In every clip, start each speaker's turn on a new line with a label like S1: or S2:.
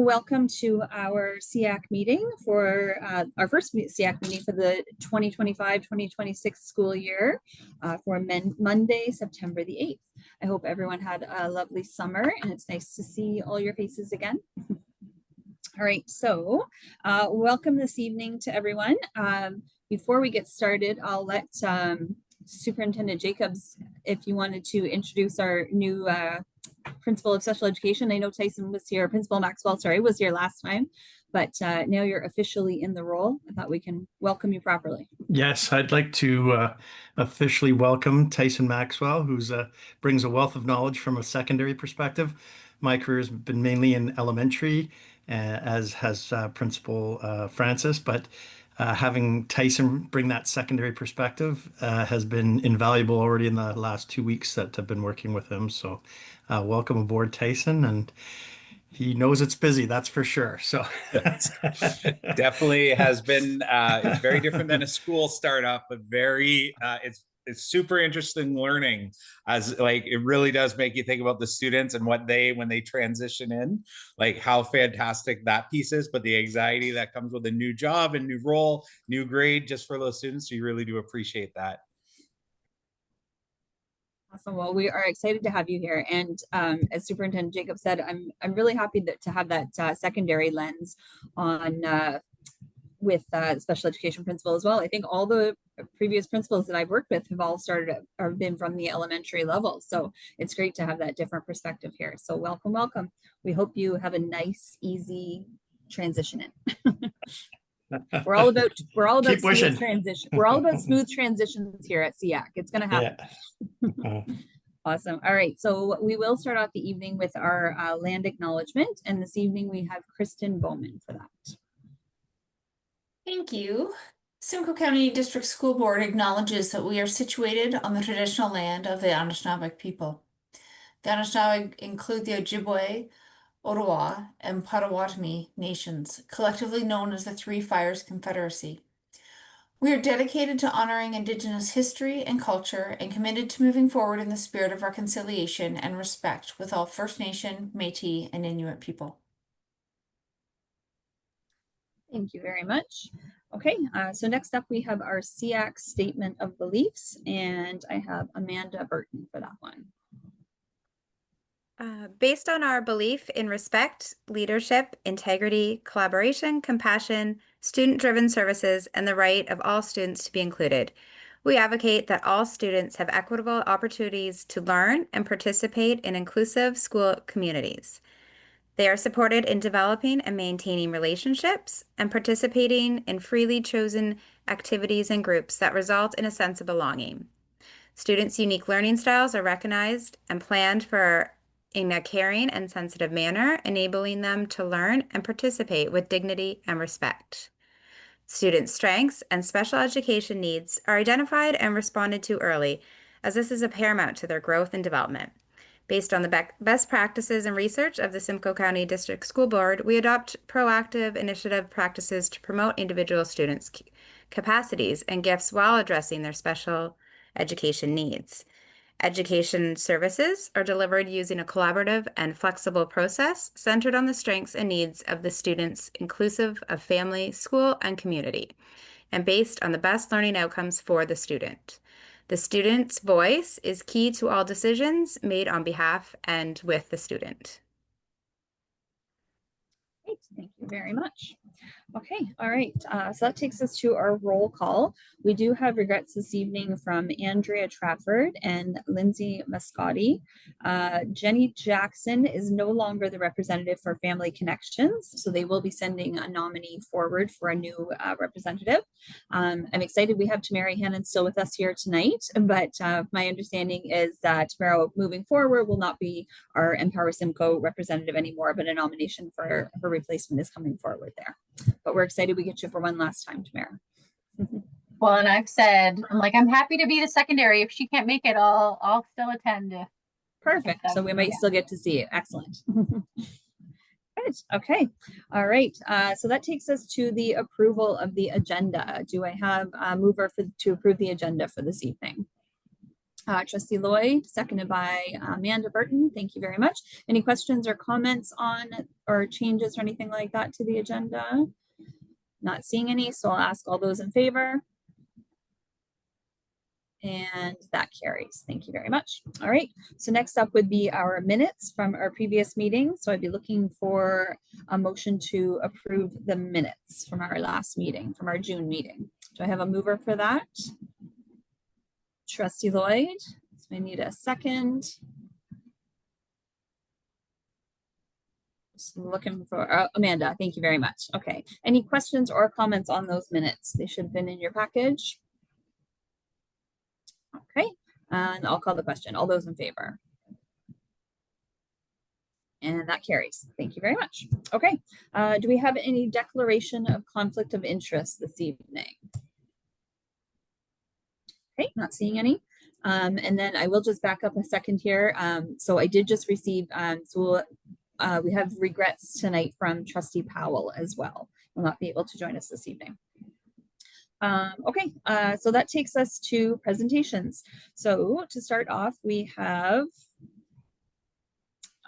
S1: welcome to our SEAC meeting for our first SEAC meeting for the 2025-2026 school year for Monday, September the 8th. I hope everyone had a lovely summer and it's nice to see all your faces again. All right, so welcome this evening to everyone. Before we get started, I'll let Superintendent Jacobs, if you wanted to introduce our new Principal of Special Education. I know Tyson was here, Principal Maxwell, sorry, was here last time, but now you're officially in the role. I thought we can welcome you properly.
S2: Yes, I'd like to officially welcome Tyson Maxwell, who brings a wealth of knowledge from a secondary perspective. My career has been mainly in elementary, as has Principal Francis, but having Tyson bring that secondary perspective has been invaluable already in the last 2 weeks that I've been working with him. So welcome aboard, Tyson, and he knows it's busy, that's for sure. So
S3: definitely has been it's very different than a school startup, but very it's super interesting learning, as like it really does make you think about the students and what when they transition in, like how fantastic that piece is, but the anxiety that comes with a new job and new role, new grade, just for those students. So you really do appreciate that.
S1: Awesome. Well, we are excited to have you here, and as Superintendent Jacob said, I'm really happy to have that secondary lens on with special education principal as well. I think all the previous principals that I've worked with have all started or been from the elementary level, so it's great to have that different perspective here. So welcome, welcome. We hope you have a nice, easy transition in. We're all about smooth transition. We're all about smooth transitions here at SEAC. It's going to happen. Yeah. Awesome. All right. So we will start off the evening with our land acknowledgement. And this evening we have Kristen Bowman for that.
S4: Thank you. Simcoe County District School Board acknowledges that we are situated on the traditional land of the Anishinaabe people. The Anishinaabe include the Ojibwe, Ottawa, and Potawatomi nations, collectively known as the Three Fires Confederacy. We are dedicated to honoring Indigenous history and culture and committed to moving forward in the spirit of reconciliation and respect with all First Nation, Métis, and Inuit people.
S1: Thank you very much. Okay, so next up we have our SEAC Statement of Beliefs, and I have Amanda Burton for that one.
S5: Based on our belief in respect, leadership, integrity, collaboration, compassion, student-driven services, and the right of all students to be included, we advocate that all students have equitable opportunities to learn and participate in inclusive school communities. They are supported in developing and maintaining relationships and participating in freely chosen activities and groups that result in a sense of belonging. Students' unique learning styles are recognized and planned for in a caring and sensitive manner, enabling them to learn and participate with dignity and respect. Students' strengths and special education needs are identified and responded to early, as this is paramount to their growth and development. Based on the best practices and research of the Simcoe County District School Board, we adopt proactive initiative practices to promote individual students' capacities and gifts while addressing their special education needs. Education services are delivered using a collaborative and flexible process centered on the strengths and needs of the students, inclusive of family, school, and community, and based on the best learning outcomes for the student. The student's voice is key to all decisions made on behalf and with the student.
S1: Great, thank you very much. Okay, all right, so that takes us to our roll call. We do have regrets this evening from Andrea Trafford and Lindsay Mascotti. Jenny Jackson is no longer the representative for Family Connections, so they will be sending a nominee forward for a new representative. I'm excited we have Tamara Hannon still with us here tonight, but my understanding is that Tamara moving forward will not be our Empower Simcoe representative anymore, but a nomination for her replacement is coming forward there. But we're excited we get you for one last time, Tamara.
S6: Well, and I've said, I'm happy to be the secondary. If she can't make it, I'll still attend.
S1: Perfect. So we might still get to see you. Excellent. Good. Okay. All right. So that takes us to the approval of the agenda. Do I have a mover to approve the agenda for this evening? Trustee Lloyd, seconded by Amanda Burton. Thank you very much. Any questions or comments on or changes or anything like that to the agenda? Not seeing any, so I'll ask all those in favor. And that carries. Thank you very much. All right. So next up would be our minutes from our previous meeting. So I'd be looking for a motion to approve the minutes from our last meeting, from our June meeting. Do I have a mover for that? Trustee Lloyd. So I need a second. Just looking for Amanda. Thank you very much. Okay. Any questions or comments on those minutes? They should have been in your package. Okay, and I'll call the question. All those in favor? And that carries. Thank you very much. Okay, do we have any declaration of conflict of interest this evening? Okay, not seeing any. And then I will just back up a second here. So I did just receive, we have regrets tonight from Trustee Powell as well. Will not be able to join us this evening. Okay, so that takes us to presentations. So to start off, we have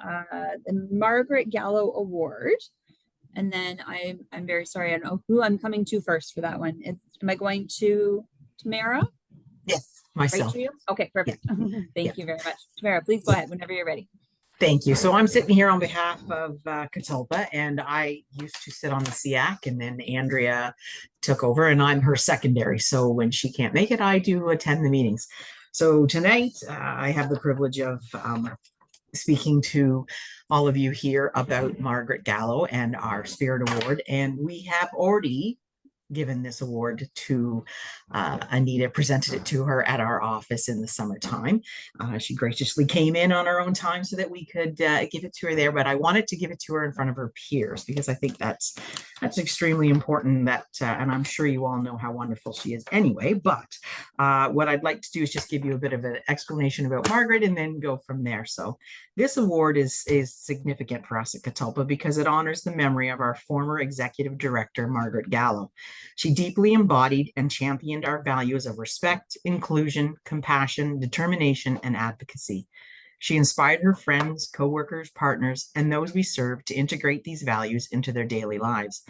S1: the Margaret Gallo Award. And then I'm very sorry, I don't know who I'm coming to first for that one. Am I going to Tamara?
S7: Yes,
S1: Right
S7: myself.
S1: to you? Okay, perfect.
S7: Yeah.
S1: Thank you very much. Tamara, please go ahead whenever you're ready.
S7: Thank you. So I'm sitting here on behalf of Catalpa, and I used to sit on the SEAC, and then Andrea took over, and I'm her secondary. So when she can't make it, I do attend the meetings. So tonight, I have the privilege of speaking to all of you here about Margaret Gallo and our Spirit Award. And we have already given this award to Anita, presented it to her at our office in the summertime. She graciously came in on her own time so that we could give it to her there, but I wanted to give it to her in front of her peers because I think that's extremely important, that and I'm sure you all know how wonderful she is anyway, but what I'd like to do is just give you a bit of an explanation about Margaret and then go from there. So this award is significant for us at Catalpa because it honors the memory of our former executive director, Margaret Gallo. She deeply embodied and championed our values of respect, inclusion, compassion, determination, and advocacy. She inspired her friends, coworkers, partners, and those we serve to integrate these values into their daily lives.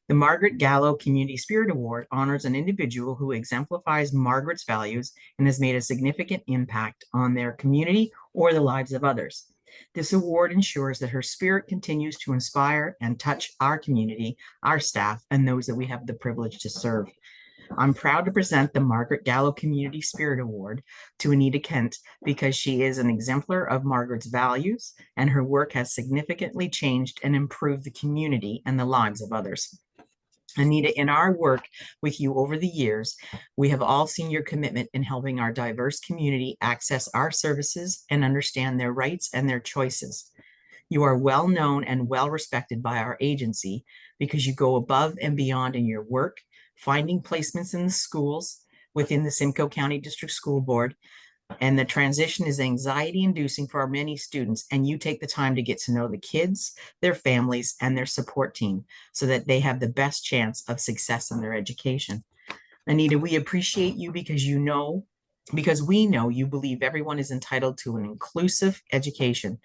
S7: The Margaret Gallo Community Spirit Award honors an individual who exemplifies Margaret's values and has made a significant impact on their community or the lives of others. This award ensures that her spirit continues to inspire and touch our community, our staff, and those that we have the privilege to serve. I'm proud to present the Margaret Gallo Community Spirit Award to Anita Kent because she is an exemplar of Margaret's values, and her work has significantly changed and improved the community and the lives of others. Anita, in our work with you over the years, we have all seen your commitment in helping our diverse community access our services and understand their rights and their choices. You are well known and well respected by our agency because you go above and beyond in your work, finding placements in the schools within the Simcoe County District School Board. And the transition is anxiety inducing for our many students. And you take the time to get to know the kids, their families, and their support team so that they have the best chance of success in their education. Anita, we appreciate you because we know you believe everyone is entitled to an inclusive education,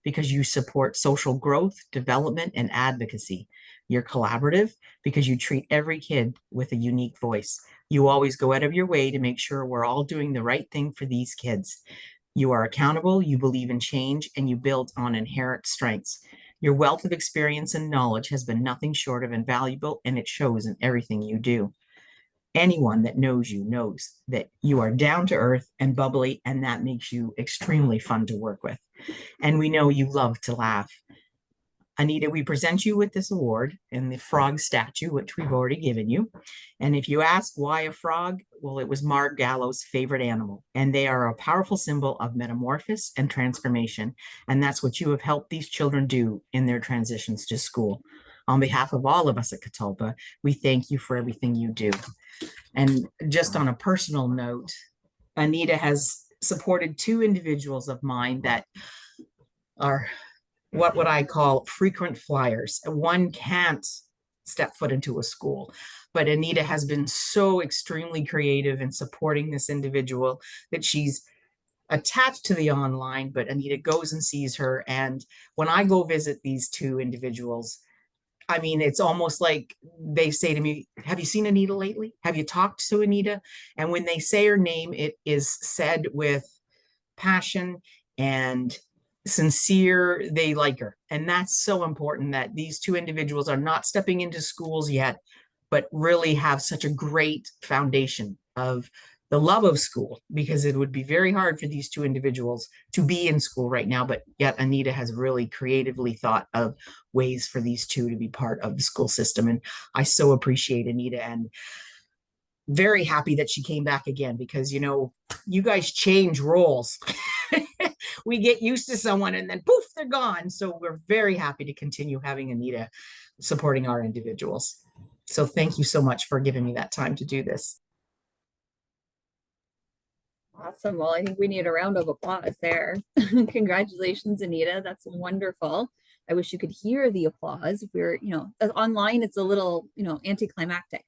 S7: because you support social growth, development, and advocacy. You're collaborative because you treat every kid with a unique voice. You always go out of your way to make sure we're all doing the right thing for these kids. You are accountable, you believe in change, and you build on inherent strengths. Your wealth of experience and knowledge has been nothing short of invaluable, and it shows in everything you do. Anyone that knows you knows that you are down to earth and bubbly, and that makes you extremely fun to work with. And we know you love to laugh. Anita, we present you with this award and the frog statue, which we've already given you. And if you ask why a frog, well, it was Marg Gallo's favorite animal, and they are a powerful symbol of metamorphosis and transformation. And that's what you have helped these children do in their transitions to school. On behalf of all of us at Catalpa, we thank you for everything you do. And just on a personal note, Anita has supported two individuals of mine that are what would I call frequent flyers. One can't step foot into a school, but Anita has been so extremely creative in supporting this individual that she's attached to the online, but Anita goes and sees her. And when I go visit these two individuals, I mean, it's almost like they say to me, have you seen Anita lately? Have you talked to Anita? And when they say her name, it is said with passion and sincere. They like her. And that's so important, that these two individuals are not stepping into schools yet, but really have such a great foundation of the love of school, because it would be very hard for these two individuals to be in school right now. But yet Anita has really creatively thought of ways for these two to be part of the school system. And I so appreciate Anita, and very happy that she came back again, because, you know, you guys change roles. We get used to someone and then poof, they're gone. So we're very happy to continue having Anita supporting our individuals. So thank you so much for giving me that time to do this.
S1: Awesome. Well, I think we need a round of applause there. Congratulations, Anita. That's wonderful. I wish you could hear the applause. If we're, you know, online, it's a little, you know, anticlimactic.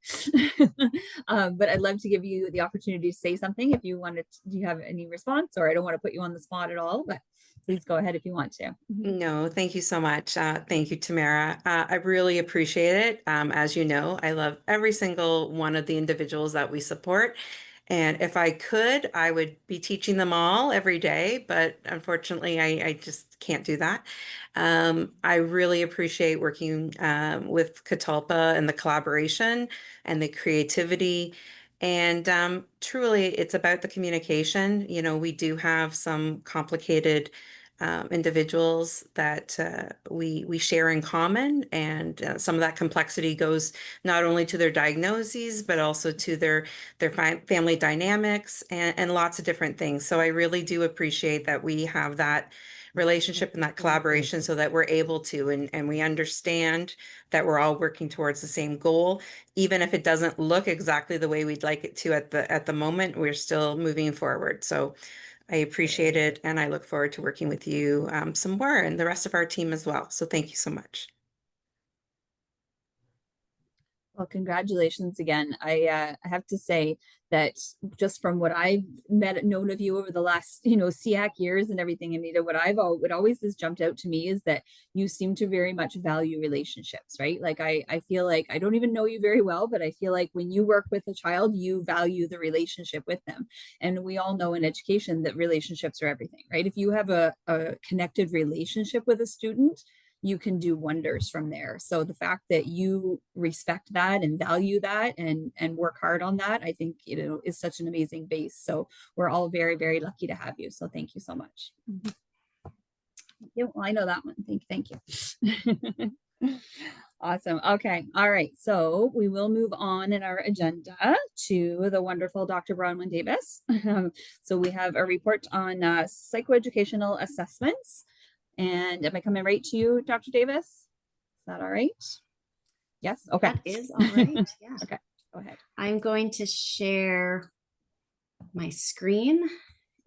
S1: But I'd love to give you the opportunity to say something if you wanted to. Do you have any response? Or I don't want to put you on the spot at all, but please go ahead if you want to.
S8: No, thank you so much. Thank you, Tamara. I really appreciate it. As you know, I love every single one of the individuals that we support. And if I could, I would be teaching them all every day, but unfortunately, I just can't do that. I really appreciate working with Catalpa and the collaboration and the creativity. And truly, it's about the communication. You know, we do have some complicated individuals that we share in common, and some of that complexity goes not only to their diagnoses but also to their family dynamics and lots of different things. So I really do appreciate that we have that relationship and that collaboration, so that we're able to and we understand that we're all working towards the same goal, even if it doesn't look exactly the way we'd like it to at the moment. We're still moving forward. So I appreciate it, and I look forward to working with you some more and the rest of our team as well. So thank you so much.
S1: Well, congratulations again. I have to say that just from what I've known of you over the last, you know, SEAC years and everything, Anita, what always has jumped out to me is that you seem to very much value relationships, right? Like I feel like I don't even know you very well, but I feel like when you work with a child, you value the relationship with them. And we all know in education that relationships are everything, right? If you have a connected relationship with a student, you can do wonders from there. So the fact that you respect that and value that and work hard on that, I think, you know, is such an amazing base. So we're all very, very lucky to have you. So thank you so much. Yeah, well, I know that one. Thank you. Awesome. Okay. All right. So we will move on in our agenda to the wonderful Dr. Bronwyn Davis. So we have a report on psychoeducational assessments. And am I coming right to you, Dr. Davis? Is that all right? Yes. Okay.
S9: That is all right. Yeah.
S1: Okay. Go ahead.
S9: I'm going to share my screen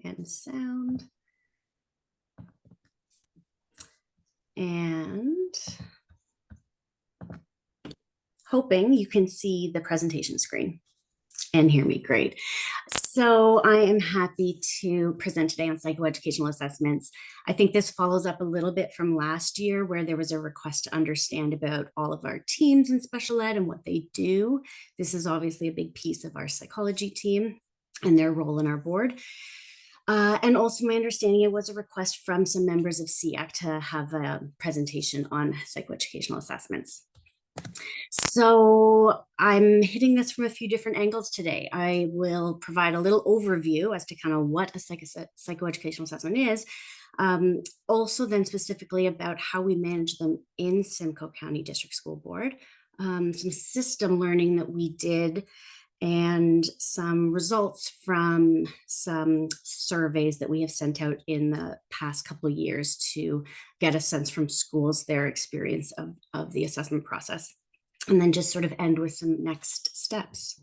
S9: and sound. And hoping you can see the presentation screen and hear me great. So I am happy to present today on psychoeducational assessments. I think this follows up a little bit from last year, where there was a request to understand about all of our teams in special ed and what they do. This is obviously a big piece of our psychology team and their role in our board. And also my understanding, it was a request from some members of SEAC to have a presentation on psychoeducational assessments. So I'm hitting this from a few different angles today. I will provide a little overview as to kind of what a psychoeducational assessment is. Also then specifically about how we manage them in Simcoe County District School Board, some system learning that we did, and some results from some surveys that we have sent out in the past couple of years to get a sense from schools, their experience of the assessment process, and then just sort of end with some next steps.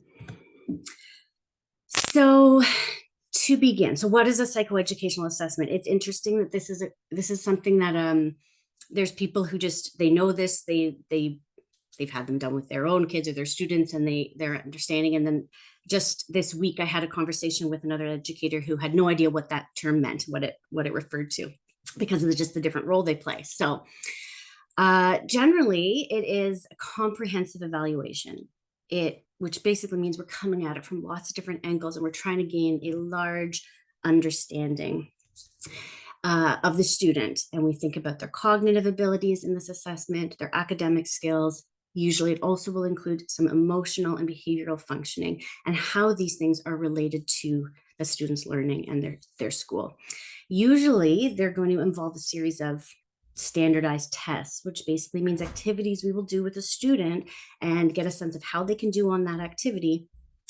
S9: So to begin, so what is a psychoeducational assessment? It's interesting that this is something that there's people who just, they know this, they've had them done with their own kids or their students, and they're understanding. And then just this week, I had a conversation with another educator who had no idea what that term meant, what it referred to, because of just the different role they play. So generally, it is a comprehensive evaluation, which basically means we're coming at it from lots of different angles, and we're trying to gain a large understanding of the student. And we think about their cognitive abilities in this assessment, their academic skills. Usually it also will include some emotional and behavioral functioning and how these things are related to the student's learning and their school. Usually they're going to involve a series of standardized tests, which basically means activities we will do with a student and get a sense of how they can do on that activity,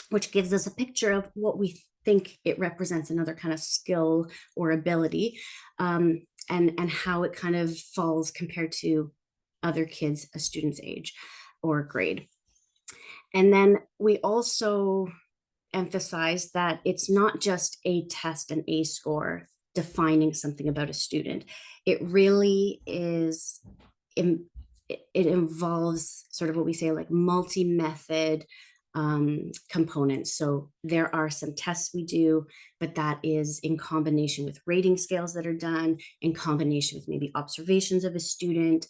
S9: which gives us a picture of what we think it represents, another kind of skill or ability, and how it kind of falls compared to other kids a student's age or grade. And then we also emphasize that it's not just a test and a score defining something about a student. It really is, it involves sort of what we say like multi-method components. So there are some tests we do, but that is in combination with rating scales that are done, in combination with maybe observations of a student,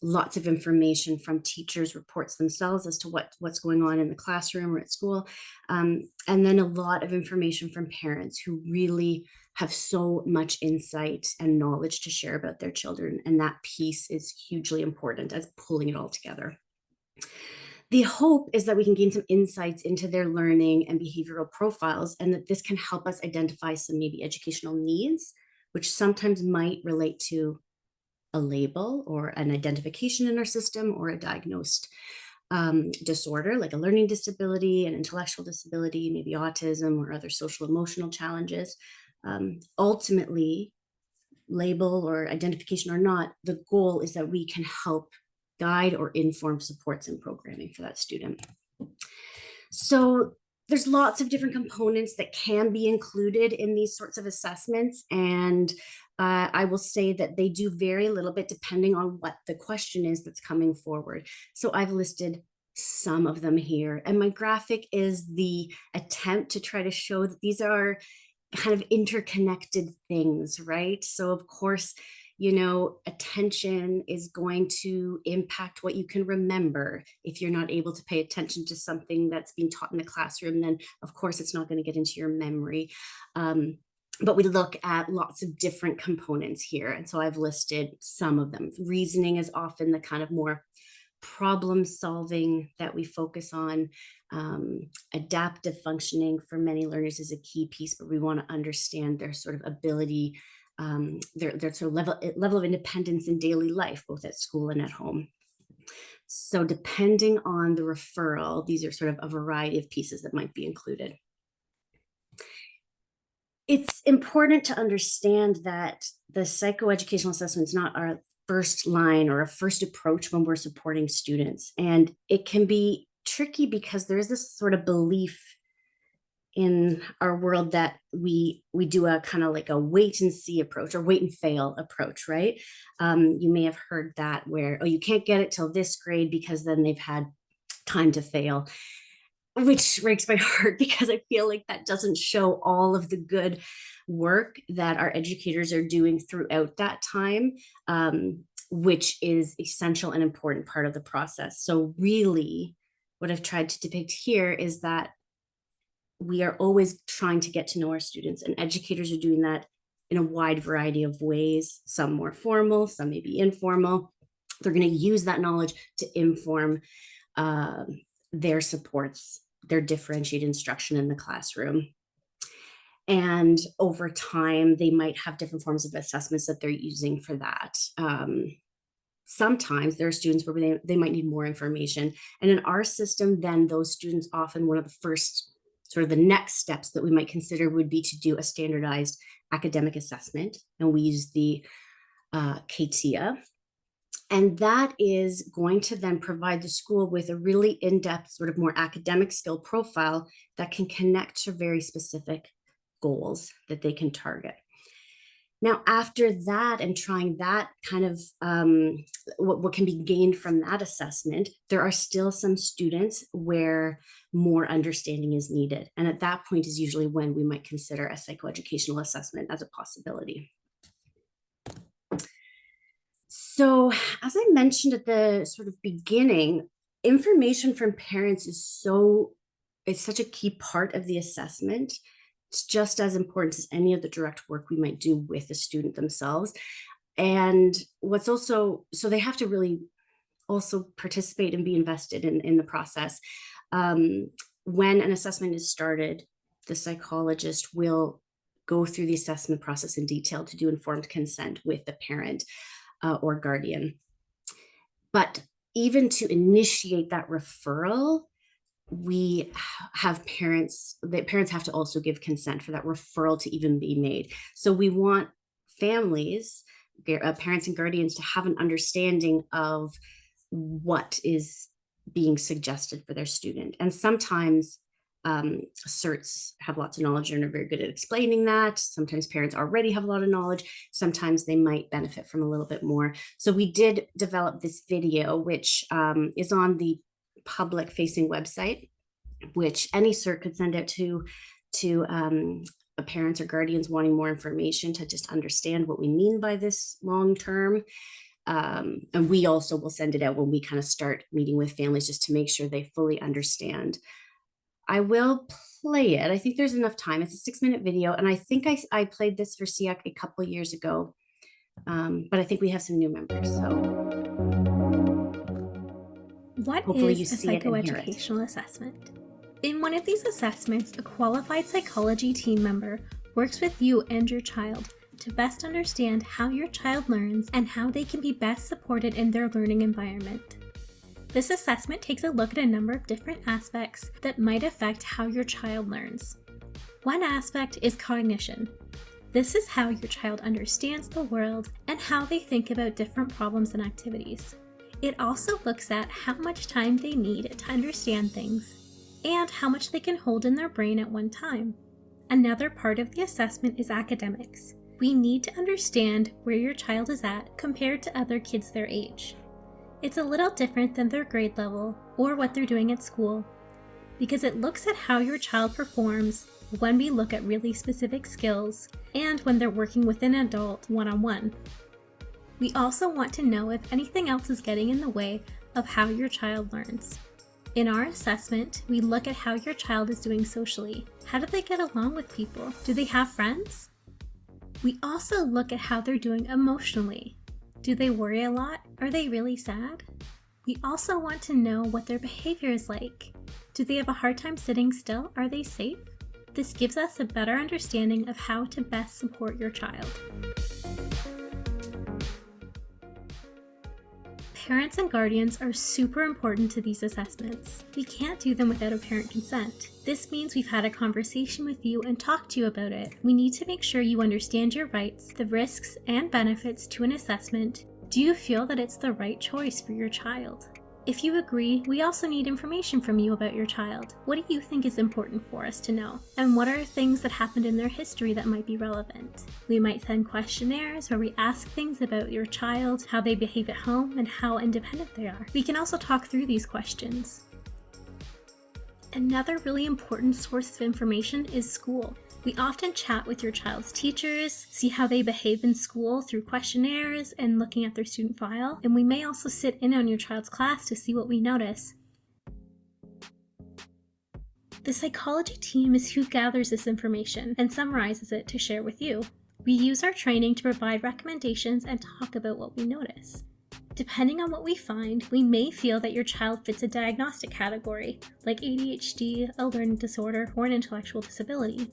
S9: lots of information from teachers' reports themselves as to what's going on in the classroom or at school, and then a lot of information from parents who really have so much insight and knowledge to share about their children, and that piece is hugely important as pulling it all together. The hope is that we can gain some insights into their learning and behavioral profiles, and that this can help us identify some maybe educational needs, which sometimes might relate to a label or an identification in our system, or a diagnosed disorder like a learning disability, an intellectual disability, maybe autism or other social emotional challenges. Ultimately, label or identification or not, the goal is that we can help guide or inform supports and programming for that student. So there's lots of different components that can be included in these sorts of assessments, and I will say that they do vary a little bit depending on what the question is that's coming forward. So I've listed some of them here, and my graphic is the attempt to try to show that these are kind of interconnected things, right? So of course, you know, attention is going to impact what you can remember. If you're not able to pay attention to something that's being taught in the classroom, then of course it's not going to get into your memory. But we look at lots of different components here. And so I've listed some of them. Reasoning is often the kind of more problem solving that we focus on. Adaptive functioning for many learners is a key piece, but we want to understand their sort of ability, their sort of level of independence in daily life, both at school and at home. So depending on the referral, these are sort of a variety of pieces that might be included. It's important to understand that the psychoeducational assessment is not our first line or a first approach when we're supporting students. And it can be tricky because there is this sort of belief in our world that we do a kind of like a wait and see approach or wait and fail approach, right? You may have heard that where, oh, you can't get it till this grade because then they've had time to fail, which breaks my heart because I feel like that doesn't show all of the good work that our educators are doing throughout that time, which is essential and important part of the process. So really what I've tried to depict here is that we are always trying to get to know our students, and educators are doing that in a wide variety of ways, some more formal, some maybe informal. They're going to use that knowledge to inform their supports, their differentiated instruction in the classroom. And over time, they might have different forms of assessments that they're using for that. Sometimes there are students where they might need more information. And in our system, then those students often, one of the first sort of the next steps that we might consider would be to do a standardized academic assessment. And we use the CATIA. And that is going to then provide the school with a really in-depth, sort of more academic skill profile that can connect to very specific goals that they can target. Now, after that and trying that kind of what can be gained from that assessment, there are still some students where more understanding is needed. And at that point is usually when we might consider a psychoeducational assessment as a possibility. So, as I mentioned at the sort of beginning, information from parents is such a key part of the assessment. It's just as important as any of the direct work we might do with the student themselves. And what's also, so they have to really also participate and be invested in the process. When an assessment is started, the psychologist will go through the assessment process in detail to do informed consent with the parent or guardian. But even to initiate that referral, we have parents have to also give consent for that referral to even be made. So we want families, parents and guardians, to have an understanding of what is being suggested for their student. And sometimes CERTs have lots of knowledge and are very good at explaining that. Sometimes parents already have a lot of knowledge. Sometimes they might benefit from a little bit more. So we did develop this video, which is on the public facing website, which any CERT could send out to parents or guardians wanting more information to just understand what we mean by this long term. And we also will send it out when we kind of start meeting with families, just to make sure they fully understand. I will play it. I think there's enough time. It's a 6-minute video. And I think I played this for SEAC a couple years ago, but I think we have some new members. So
S10: what
S9: hopefully
S10: is
S9: you
S10: a
S9: see it and hear it.
S10: psychoeducational assessment? In one of these assessments, a qualified psychology team member works with you and your child to best understand how your child learns and how they can be best supported in their learning environment. This assessment takes a look at a number of different aspects that might affect how your child learns. One aspect is cognition. This is how your child understands the world and how they think about different problems and activities. It also looks at how much time they need to understand things and how much they can hold in their brain at one time. Another part of the assessment is academics. We need to understand where your child is at compared to other kids their age. It's a little different than their grade level or what they're doing at school, because it looks at how your child performs when we look at really specific skills and when they're working with an adult one-on-one. We also want to know if anything else is getting in the way of how your child learns. In our assessment, we look at how your child is doing socially. How do they get along with people? Do they have friends? We also look at how they're doing emotionally. Do they worry a lot? Are they really sad? We also want to know what their behavior is like. Do they have a hard time sitting still? Are they safe? This gives us a better understanding of how to best support your child. Parents and guardians are super important to these assessments. We can't do them without a parent consent. This means we've had a conversation with you and talked to you about it. We need to make sure you understand your rights, the risks and benefits to an assessment. Do you feel that it's the right choice for your child? If you agree, we also need information from you about your child. What do you think is important for us to know? And what are things that happened in their history that might be relevant? We might send questionnaires where we ask things about your child, how they behave at home, and how independent they are. We can also talk through these questions. Another really important source of information is school. We often chat with your child's teachers, see how they behave in school through questionnaires and looking at their student file, and we may also sit in on your child's class to see what we notice. The psychology team is who gathers this information and summarizes it to share with you. We use our training to provide recommendations and talk about what we notice. Depending on what we find, we may feel that your child fits a diagnostic category, like ADHD, a learning disorder, or an intellectual disability.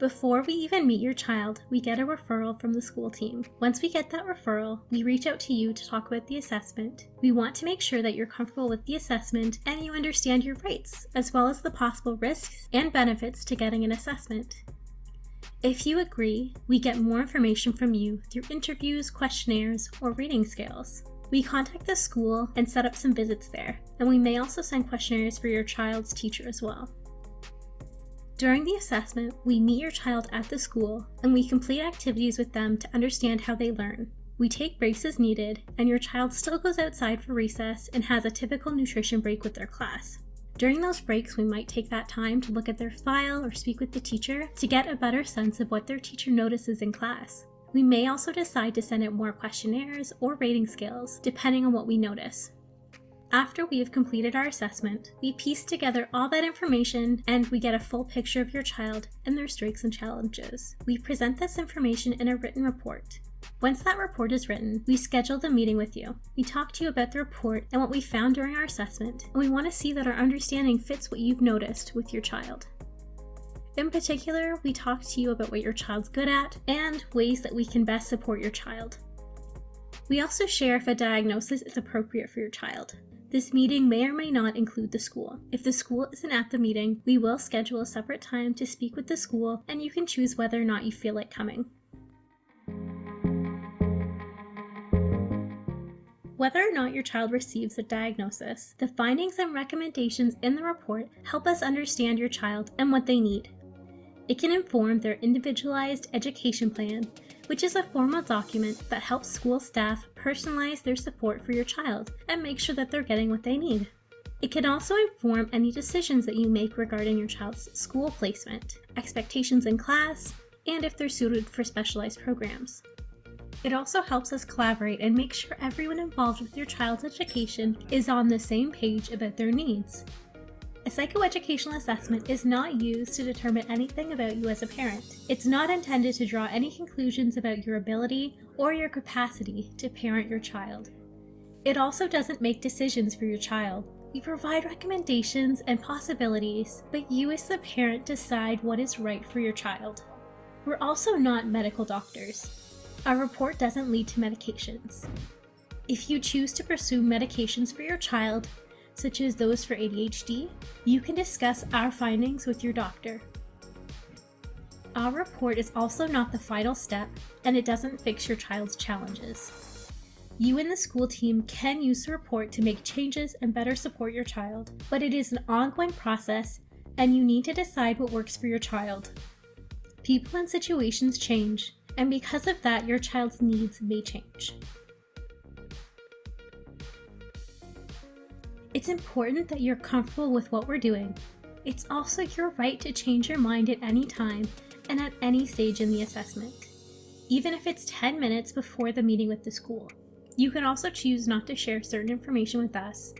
S10: Before we even meet your child, we get a referral from the school team. Once we get that referral, we reach out to you to talk about the assessment. We want to make sure that you're comfortable with the assessment and you understand your rights, as well as the possible risks and benefits to getting an assessment. If you agree, we get more information from you through interviews, questionnaires, or rating scales. We contact the school and set up some visits there. and we may also send questionnaires for your child's teacher as well. During the assessment, we meet your child at the school and we complete activities with them to understand how they learn. We take breaks as needed, and your child still goes outside for recess and has a typical nutrition break with their class. During those breaks, we might take that time to look at their file or speak with the teacher to get a better sense of what their teacher notices in class. We may also decide to send out more questionnaires or rating scales, depending on what we notice. After we have completed our assessment, we piece together all that information and we get a full picture of your child and their strengths and challenges. We present this information in a written report. Once that report is written, we schedule the meeting with you. We talk to you about the report and what we found during our assessment, and we want to see that our understanding fits what you've noticed with your child. In particular, we talk to you about what your child's good at and ways that we can best support your child. We also share if a diagnosis is appropriate for your child. This meeting may or may not include the school. If the school isn't at the meeting, we will schedule a separate time to speak with the school, and you can choose whether or not you feel like coming. Whether or not your child receives a diagnosis, the findings and recommendations in the report help us understand your child and what they need. It can inform their individualized education plan, which is a formal document that helps school staff personalize their support for your child and make sure that they're getting what they need. It can also inform any decisions that you make regarding your child's school placement, expectations in class, and if they're suited for specialized programs. It also helps us collaborate and make sure everyone involved with your child's education is on the same page about their needs. A psychoeducational assessment is not used to determine anything about you as a parent. It's not intended to draw any conclusions about your ability or your capacity to parent your child. It also doesn't make decisions for your child. We provide recommendations and possibilities, but you as the parent decide what is right for your child. We're also not medical doctors. Our report doesn't lead to medications. If you choose to pursue medications for your child, such as those for ADHD, you can discuss our findings with your doctor. Our report is also not the final step, and it doesn't fix your child's challenges. You and the school team can use the report to make changes and better support your child, but it is an ongoing process, and you need to decide what works for your child. People and situations change, and because of that, your child's needs may change. It's important that you're comfortable with what we're doing. It's also your right to change your mind at any time and at any stage in the assessment, even if it's 10 minutes before the meeting with the school. You can also choose not to share certain information with us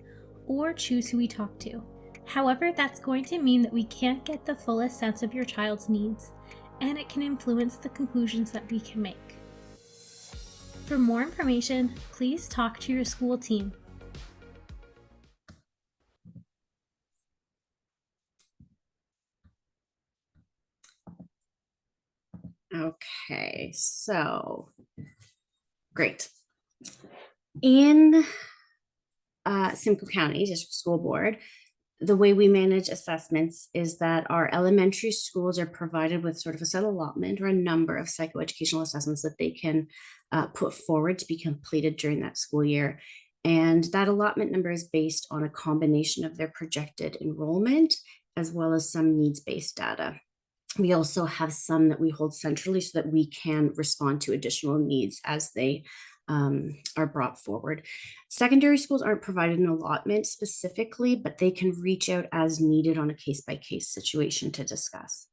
S10: or choose who we talk to. However, that's going to mean that we can't get the fullest sense of your child's needs, and it can influence the conclusions that we can make. For more information, please talk to your school team.
S9: Okay, so great. In Simcoe County District School Board, the way we manage assessments is that our elementary schools are provided with sort of a set allotment or a number of psychoeducational assessments that they can put forward to be completed during that school year. And that allotment number is based on a combination of their projected enrollment as well as some needs-based data. We also have some that we hold centrally so that we can respond to additional needs as they are brought forward. Secondary schools aren't provided an allotment specifically, but they can reach out as needed on a case-by-case situation to discuss.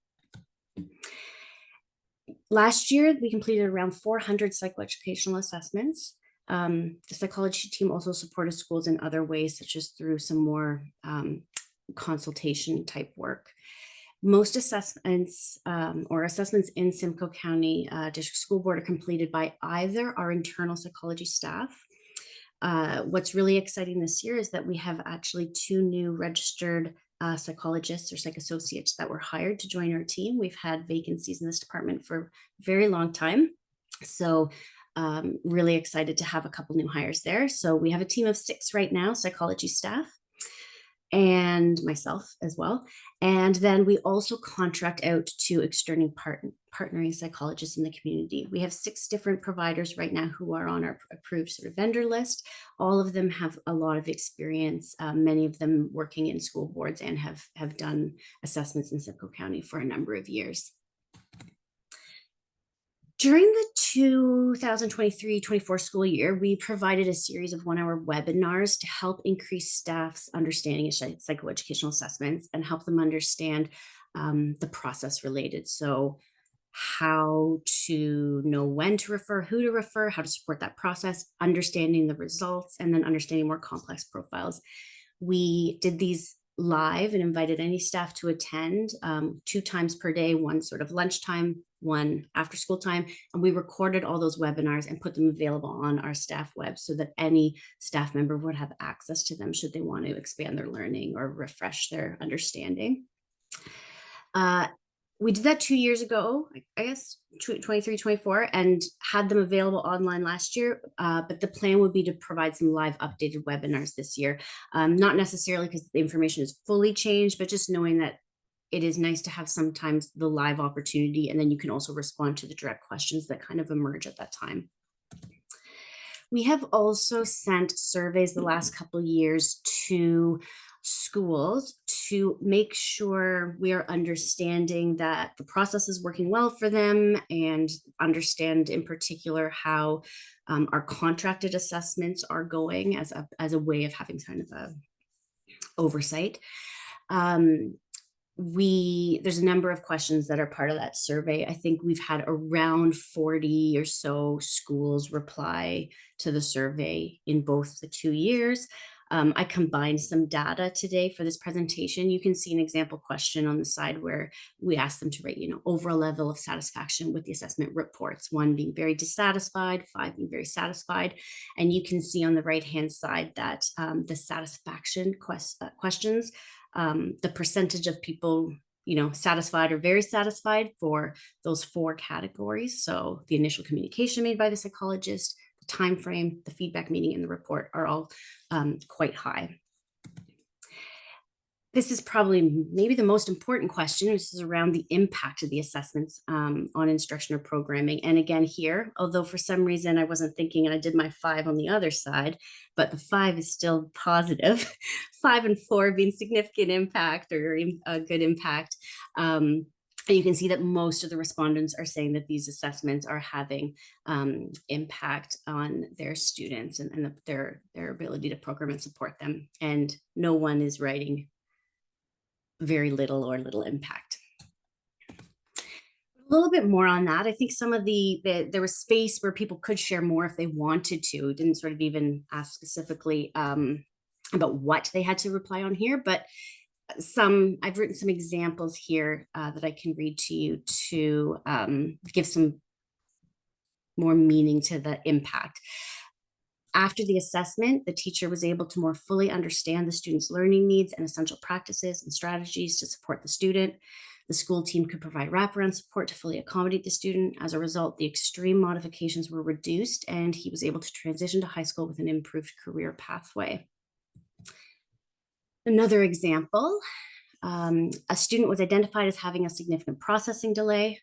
S9: Last year, we completed around 400 psychoeducational assessments. The psychology team also supported schools in other ways, such as through some more consultation type work. Most assessments assessments in Simcoe County District School Board are completed by either our internal psychology staff. What's really exciting this year is that we have actually 2 new registered psychologists or psych associates that were hired to join our team. We've had vacancies in this department for a very long time. So really excited to have a couple new hires there. So we have a team of 6 right now, psychology staff. and myself as well. And then we also contract out to external partnering psychologists in the community. We have 6 different providers right now who are on our approved sort of vendor list. All of them have a lot of experience, many of them working in school boards and have done assessments in Simcoe County for a number of years. During the 2023-24 school year, we provided a series of 1-hour webinars to help increase staff's understanding of psychoeducational assessments and help them understand the process related. So how to know when to refer, who to refer, how to support that process, understanding the results, and then understanding more complex profiles. We did these live and invited any staff to attend 2 times per day, one sort of lunchtime, one after school time, and we recorded all those webinars and put them available on our staff web so that any staff member would have access to them should they want to expand their learning or refresh their understanding. We did that 2 years ago, I guess, 23-24, and had them available online last year. But the plan would be to provide some live updated webinars this year. Not necessarily because the information is fully changed, but just knowing that it is nice to have sometimes the live opportunity, and then you can also respond to the direct questions that kind of emerge at that time. We have also sent surveys the last couple of years to schools to make sure we are understanding that the process is working well for them, and understand in particular how our contracted assessments are going as a way of having kind of a oversight. There's a number of questions that are part of that survey. I think we've had around 40 or so schools reply to the survey in both the 2 years. I combined some data today for this presentation. You can see an example question on the side where we asked them to rate, overall level of satisfaction with the assessment reports, 1 being very dissatisfied, 5 being very satisfied. And you can see on the right-hand side that the satisfaction questions, the percentage of people, satisfied or very satisfied for those 4 categories. So the initial communication made by the psychologist, the time frame, the feedback meeting, and the report are all quite high. This is probably maybe the most important question, which is around the impact of the assessments on instruction or programming. And again here, although for some reason I wasn't thinking and I did my 5 on the other side, but the 5 is still positive, 5 and 4 being significant impact or a good impact. And you can see that most of the respondents are saying that these assessments are having impact on their students and their ability to program and support them. And no one is writing very little or little impact. A little bit more on that. I think some of there was space where people could share more if they wanted to. Didn't sort of even ask specifically about what they had to reply on here, but I've written some examples here that I can read to you to give some more meaning to the impact. After the assessment, the teacher was able to more fully understand the student's learning needs and essential practices and strategies to support the student. The school team could provide wraparound support to fully accommodate the student. As a result, the extreme modifications were reduced, and he was able to transition to high school with an improved career pathway. Another example, a student was identified as having a significant processing delay.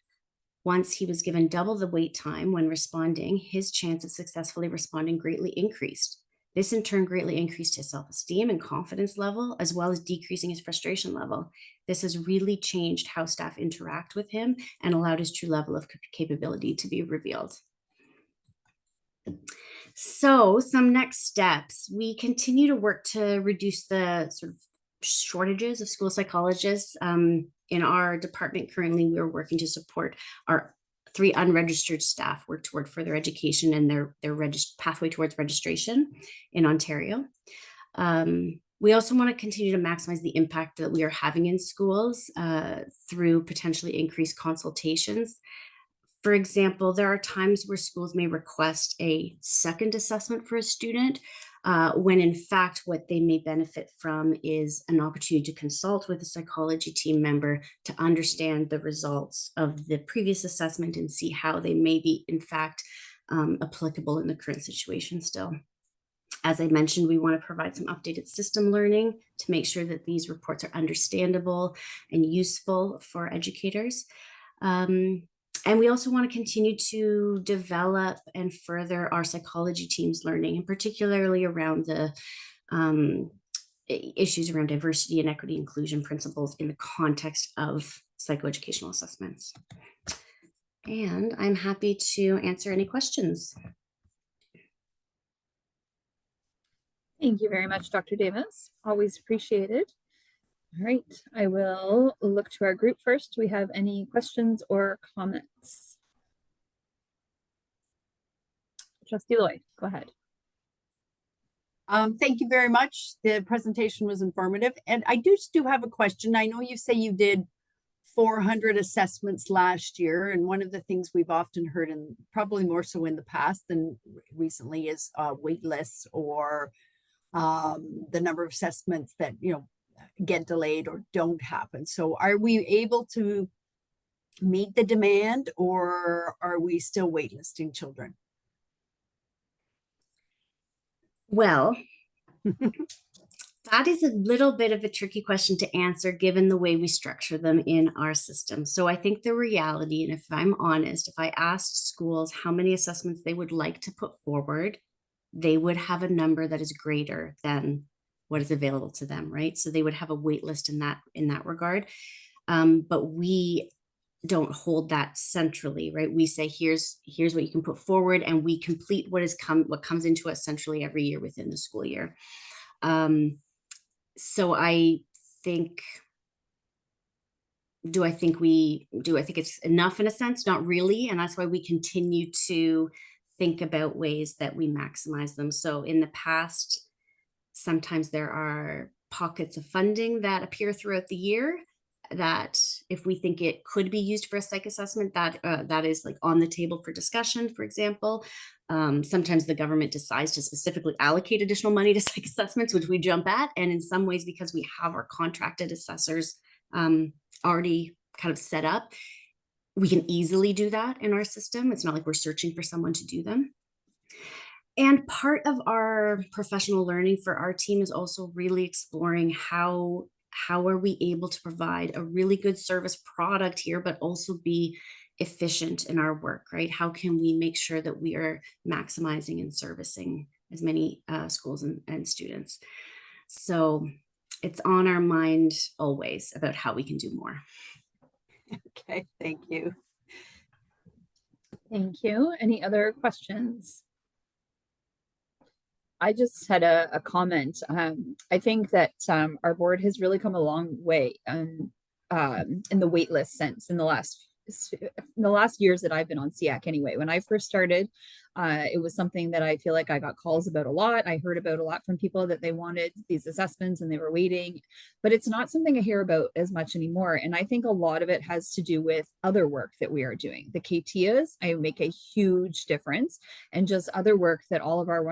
S9: Once he was given double the wait time when responding, his chance of successfully responding greatly increased. This in turn greatly increased his self-esteem and confidence level, as well as decreasing his frustration level. This has really changed how staff interact with him and allowed his true level of capability to be revealed. So some next steps, we continue to work to reduce the sort of shortages of school psychologists. In our department currently, we are working to support our 3 unregistered staff work toward further education and their pathway towards registration in Ontario. We also want to continue to maximize the impact that we are having in schools through potentially increased consultations. For example, there are times where schools may request a second assessment for a student, when in fact what they may benefit from is an opportunity to consult with a psychology team member to understand the results of the previous assessment and see how they may be in fact applicable in the current situation still. As I mentioned, we want to provide some updated system learning to make sure that these reports are understandable and useful for educators. And we also want to continue to develop and further our psychology team's learning, and particularly around the issues around diversity and equity inclusion principles in the context of psychoeducational assessments. And I'm happy to answer any questions.
S1: Thank you very much, Dr. Davis. Always appreciated. All right, I will look to our group first. Do we have any questions or comments? Trustee Lloyd, go ahead.
S11: Thank you very much. The presentation was informative. And I do have a question. I know you say you did 400 assessments last year. And one of the things we've often heard, and probably more so in the past than recently, is wait lists or the number of assessments that, get delayed or don't happen. So are we able to meet the demand, or are we still waitlisting children?
S9: Well, that is a little bit of a tricky question to answer given the way we structure them in our system. So I think the reality, and if I'm honest, if I asked schools how many assessments they would like to put forward, they would have a number that is greater than what is available to them, right? So they would have a wait list in that regard. But we don't hold that centrally, right? We say, here's what you can put forward, and we complete what comes into us centrally every year within the school year. So I think, do I think it's enough in a sense? Not really. And that's why we continue to think about ways that we maximize them. So in the past, sometimes there are pockets of funding that appear throughout the year that if we think it could be used for a psych assessment, that is like on the table for discussion, for example. Sometimes the government decides to specifically allocate additional money to psych assessments, which we jump at. And in some ways, because we have our contracted assessors already kind of set up, we can easily do that in our system. It's not like we're searching for someone to do them. And part of our professional learning for our team is also really exploring how are we able to provide a really good service product here, but also be efficient in our work, right? How can we make sure that we are maximizing and servicing as many schools and students? So it's on our mind always about how we can do more.
S11: Okay, thank you.
S1: Thank you. Any other questions? I just had a comment. I think that our board has really come a long way in the waitlist sense in the last years that I've been on SEAC anyway. When I first started, it was something that I feel like I got calls about a lot. I heard about a lot from people that they wanted these assessments and they were waiting, but it's not something I hear about as much anymore. And I think a lot of it has to do with other work that we are doing. The KTIAs, I make a huge difference, and just other work that all of our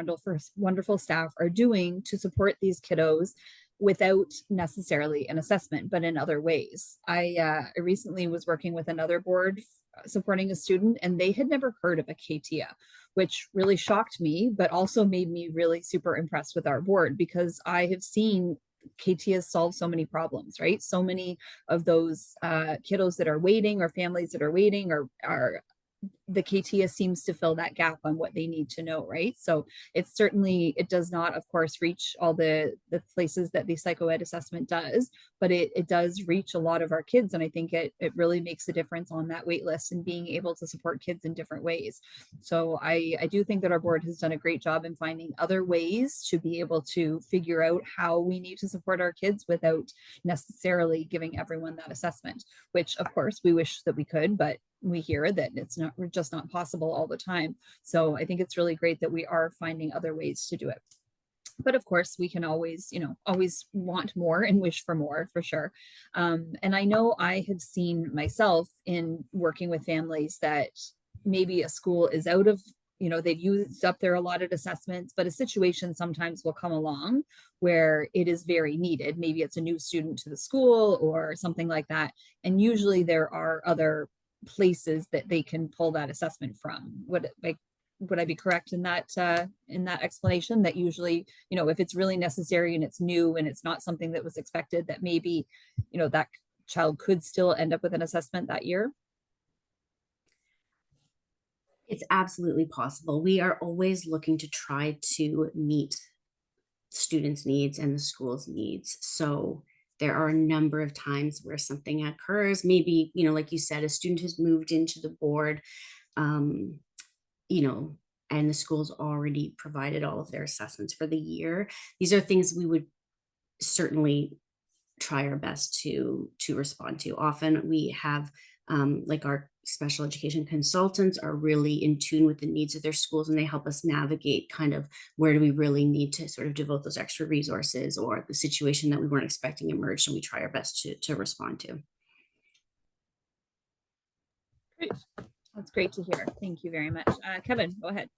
S1: wonderful staff are doing to support these kiddos without necessarily an assessment, but in other ways. I recently was working with another board supporting a student, and they had never heard of a KTIA, which really shocked me, but also made me really super impressed with our board, because I have seen KTIAs solve so many problems, right? So many of those kiddos that are waiting, or families that are waiting, are the KTIA seems to fill that gap on what they need to know, right? So it does not, of course, reach all the places that the psychoed assessment does, but it does reach a lot of our kids. And I think it really makes a difference on that wait list and being able to support kids in different ways. So I do think that our board has done a great job in finding other ways to be able to figure out how we need to support our kids without necessarily giving everyone that assessment, which of course we wish that we could, but we hear that we're just not possible all the time. So I think it's really great that we are finding other ways to do it. But of course, we can always want more and wish for more, for sure. And I know I have seen myself in working with families that maybe a school is out of, they've used up their allotted assessments, but a situation sometimes will come along where it is very needed. Maybe it's a new student to the school or something like that. And usually there are other places that they can pull that assessment from. would I be correct in that explanation, that usually, you know, if it's really necessary and it's new and it's not something that was expected, that maybe, you know, that child could still end up with an assessment that year?
S9: It's absolutely possible. We are always looking to try to meet students' needs and the school's needs. So there are a number of times where something occurs. Maybe, you know, like you said, a student has moved into the board, you know, and the school's already provided all of their assessments for the year. These are things we would certainly try our best to respond to. Often we have like our special education consultants are really in tune with the needs of their schools, and they help us navigate kind of where do we really need to sort of devote those extra resources, or the situation that we weren't expecting emerged, and we try our best to respond to.
S1: Great. That's great to hear. Thank you very much. Kevin, go ahead.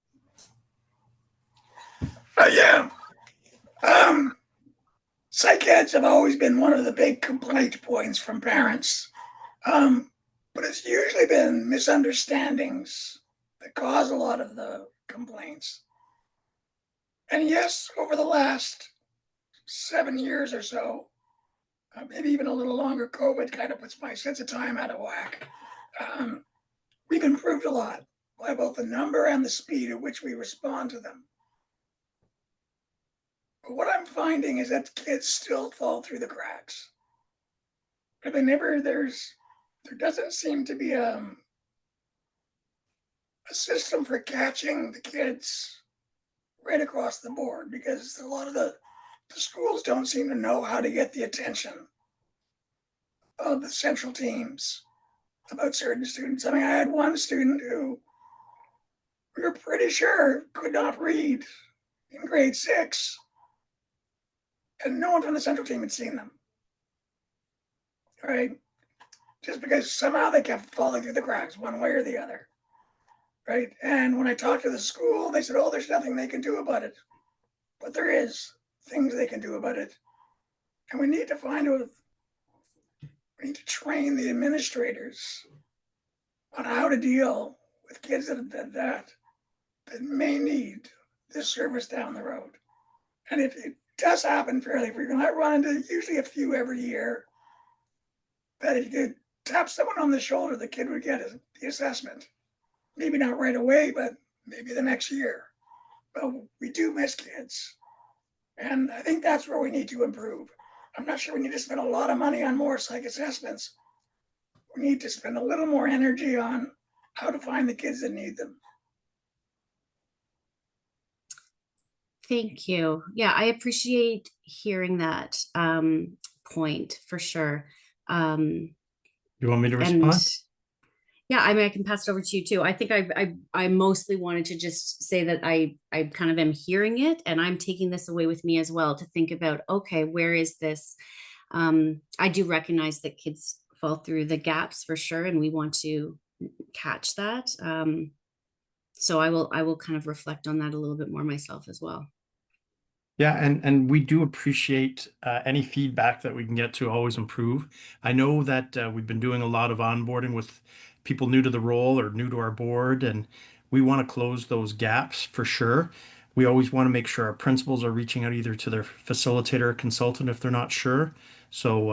S12: Yeah. Psych eds have always been one of the big complaint points from parents. But it's usually been misunderstandings that cause a lot of the complaints. And yes, over the last 7 years or so, maybe even a little longer, COVID kind of puts my sense of time out of whack. We've improved a lot by both the number and the speed at which we respond to them. But what I'm finding is that kids still fall through the cracks. But there doesn't seem to be a system for catching the kids right across the board, because a lot of the schools don't seem to know how to get the attention of the central teams about certain students. I mean, I had one student who we were pretty sure could not read in grade 6, and no one from the central team had seen them. Right? Just because somehow they kept falling through the cracks one way or the other. Right? And when I talked to the school, they said, oh, there's nothing they can do about it. But there is things they can do about it. And we need to train the administrators on how to deal with kids that may need this service down the road. And it does happen fairly frequently. I run into usually a few every year that if you could tap someone on the shoulder, the kid would get the assessment. Maybe not right away, but maybe the next year. But we do miss kids. And I think that's where we need to improve. I'm not sure we need to spend a lot of money on more psych assessments. We need to spend a little more energy on how to find the kids that need them.
S9: Thank you. Yeah, I appreciate hearing that point for sure.
S2: You want me to respond?
S9: Yeah, I mean, I can pass it over to you too. I think I mostly wanted to just say that I kind of am hearing it, and I'm taking this away with me as well to think about, okay, where is this? I do recognize that kids fall through the gaps for sure, and we want to catch that. So I will kind of reflect on that a little bit more myself as well.
S2: Yeah, and we do appreciate any feedback that we can get to always improve. I know that we've been doing a lot of onboarding with people new to the role or new to our board, and we want to close those gaps for sure. We always want to make sure our principals are reaching out either to their facilitator or consultant if they're not sure. So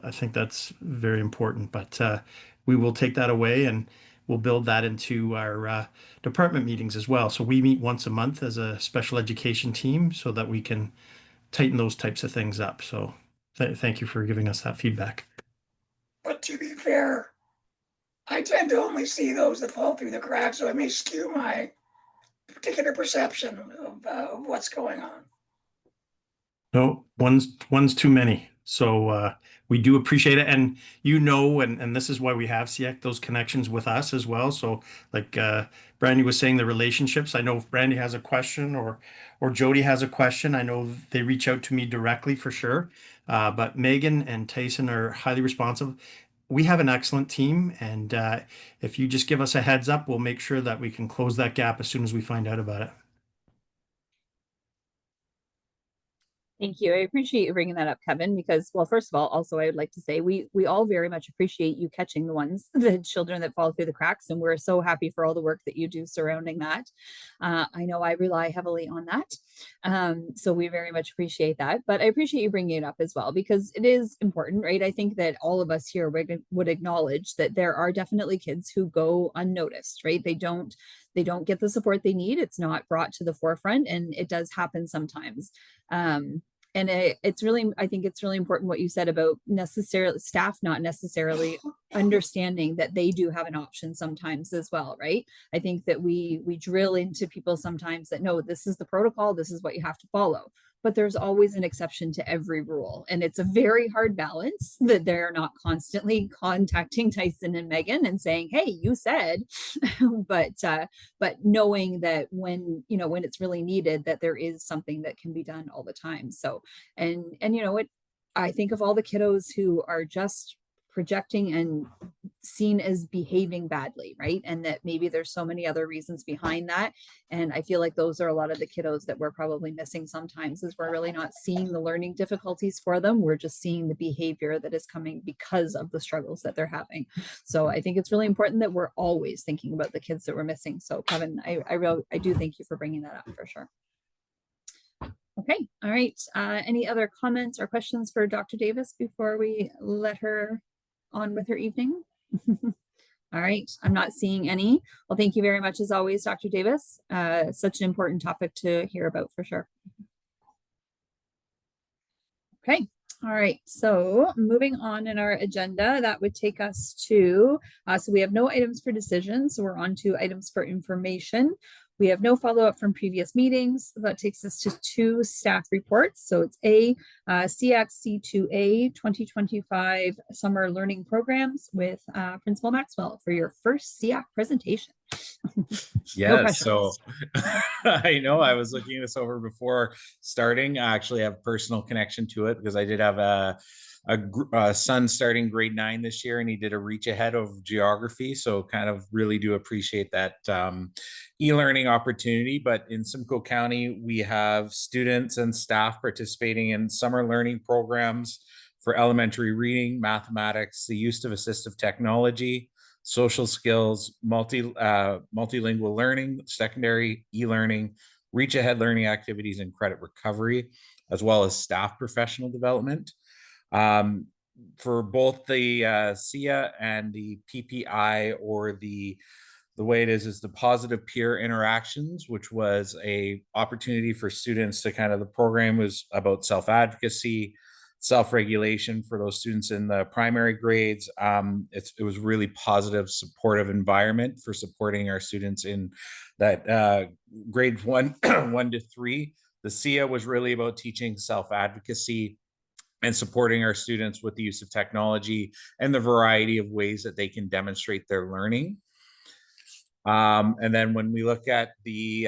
S2: I think that's very important, but we will take that away and we'll build that into our department meetings as well. So we meet once a month as a special education team so that we can tighten those types of things up. So thank you for giving us that feedback.
S12: But to be fair, I tend to only see those that fall through the cracks, so it may skew my particular perception of what's going on.
S2: No, one's too many. So we do appreciate it. And and this is why we have SEAC, those connections with us as well. So like Brandy was saying, the relationships, I know if Brandy has a question or Jody has a question, I know they reach out to me directly for sure. But Megan and Tyson are highly responsive. We have an excellent team. And if you just give us a heads up, we'll make sure that we can close that gap as soon as we find out about it.
S1: Thank you. I appreciate you bringing that up, Kevin, because, well, first of all, also, I would like to say we all very much appreciate you catching the children that fall through the cracks. And we're so happy for all the work that you do surrounding that. I know I rely heavily on that. So we very much appreciate that. But I appreciate you bringing it up as well, because it is important, right? I think that all of us here would acknowledge that there are definitely kids who go unnoticed, right? They don't get the support they need. It's not brought to the forefront, and it does happen sometimes. And it's really, I think it's really important what you said about staff not necessarily understanding that they do have an option sometimes as well, right? I think that we drill into people sometimes that, no, this is the protocol, this is what you have to follow. But there's always an exception to every rule. And it's a very hard balance that they're not constantly contacting Tyson and Megan and saying, hey, you said, but knowing that when it's really needed, that there is something that can be done all the time. So, and I think of all the kiddos who are just projecting and seen as behaving badly, right? And that maybe there's so many other reasons behind that. And I feel like those are a lot of the kiddos that we're probably missing sometimes, is we're really not seeing the learning difficulties for them. We're just seeing the behavior that is coming because of the struggles that they're having. So I think it's really important that we're always thinking about the kids that we're missing. So Kevin, I do thank you for bringing that up for sure. Okay, all right. Any other comments or questions for Dr. Davis before we let her on with her evening? All right, I'm not seeing any. Well, thank you very much as always, Dr. Davis. Such an important topic to hear about for sure. Okay, all right, so moving on in our agenda, that would take us to, so we have no items for decisions, so we're on to items for information. We have no follow-up from previous meetings. That takes us to 2 staff reports. So it's SEAC C2A 2025 Summer Learning Programs with Principal Maxwell for your first SEAC presentation.
S3: Yes, so I know I was looking this over before starting. I actually have a personal connection to it because I did have a son starting grade 9 this year, and he did a reach ahead of geography. So kind of really do appreciate that e-learning opportunity. But in Simcoe County, we have students and staff participating in summer learning programs for elementary reading, mathematics, the use of assistive technology, social skills, multilingual learning, secondary e-learning, reach ahead learning activities, and credit recovery, as well as staff professional development. For both the SEA and the PPI, or the way it is the positive peer interactions, which was a opportunity for students to the program was about self-advocacy, self-regulation for those students in the primary grades. It was really positive, supportive environment for supporting our students in that grade 1 to 3. The SEA was really about teaching self-advocacy and supporting our students with the use of technology and the variety of ways that they can demonstrate their learning. And then when we look at the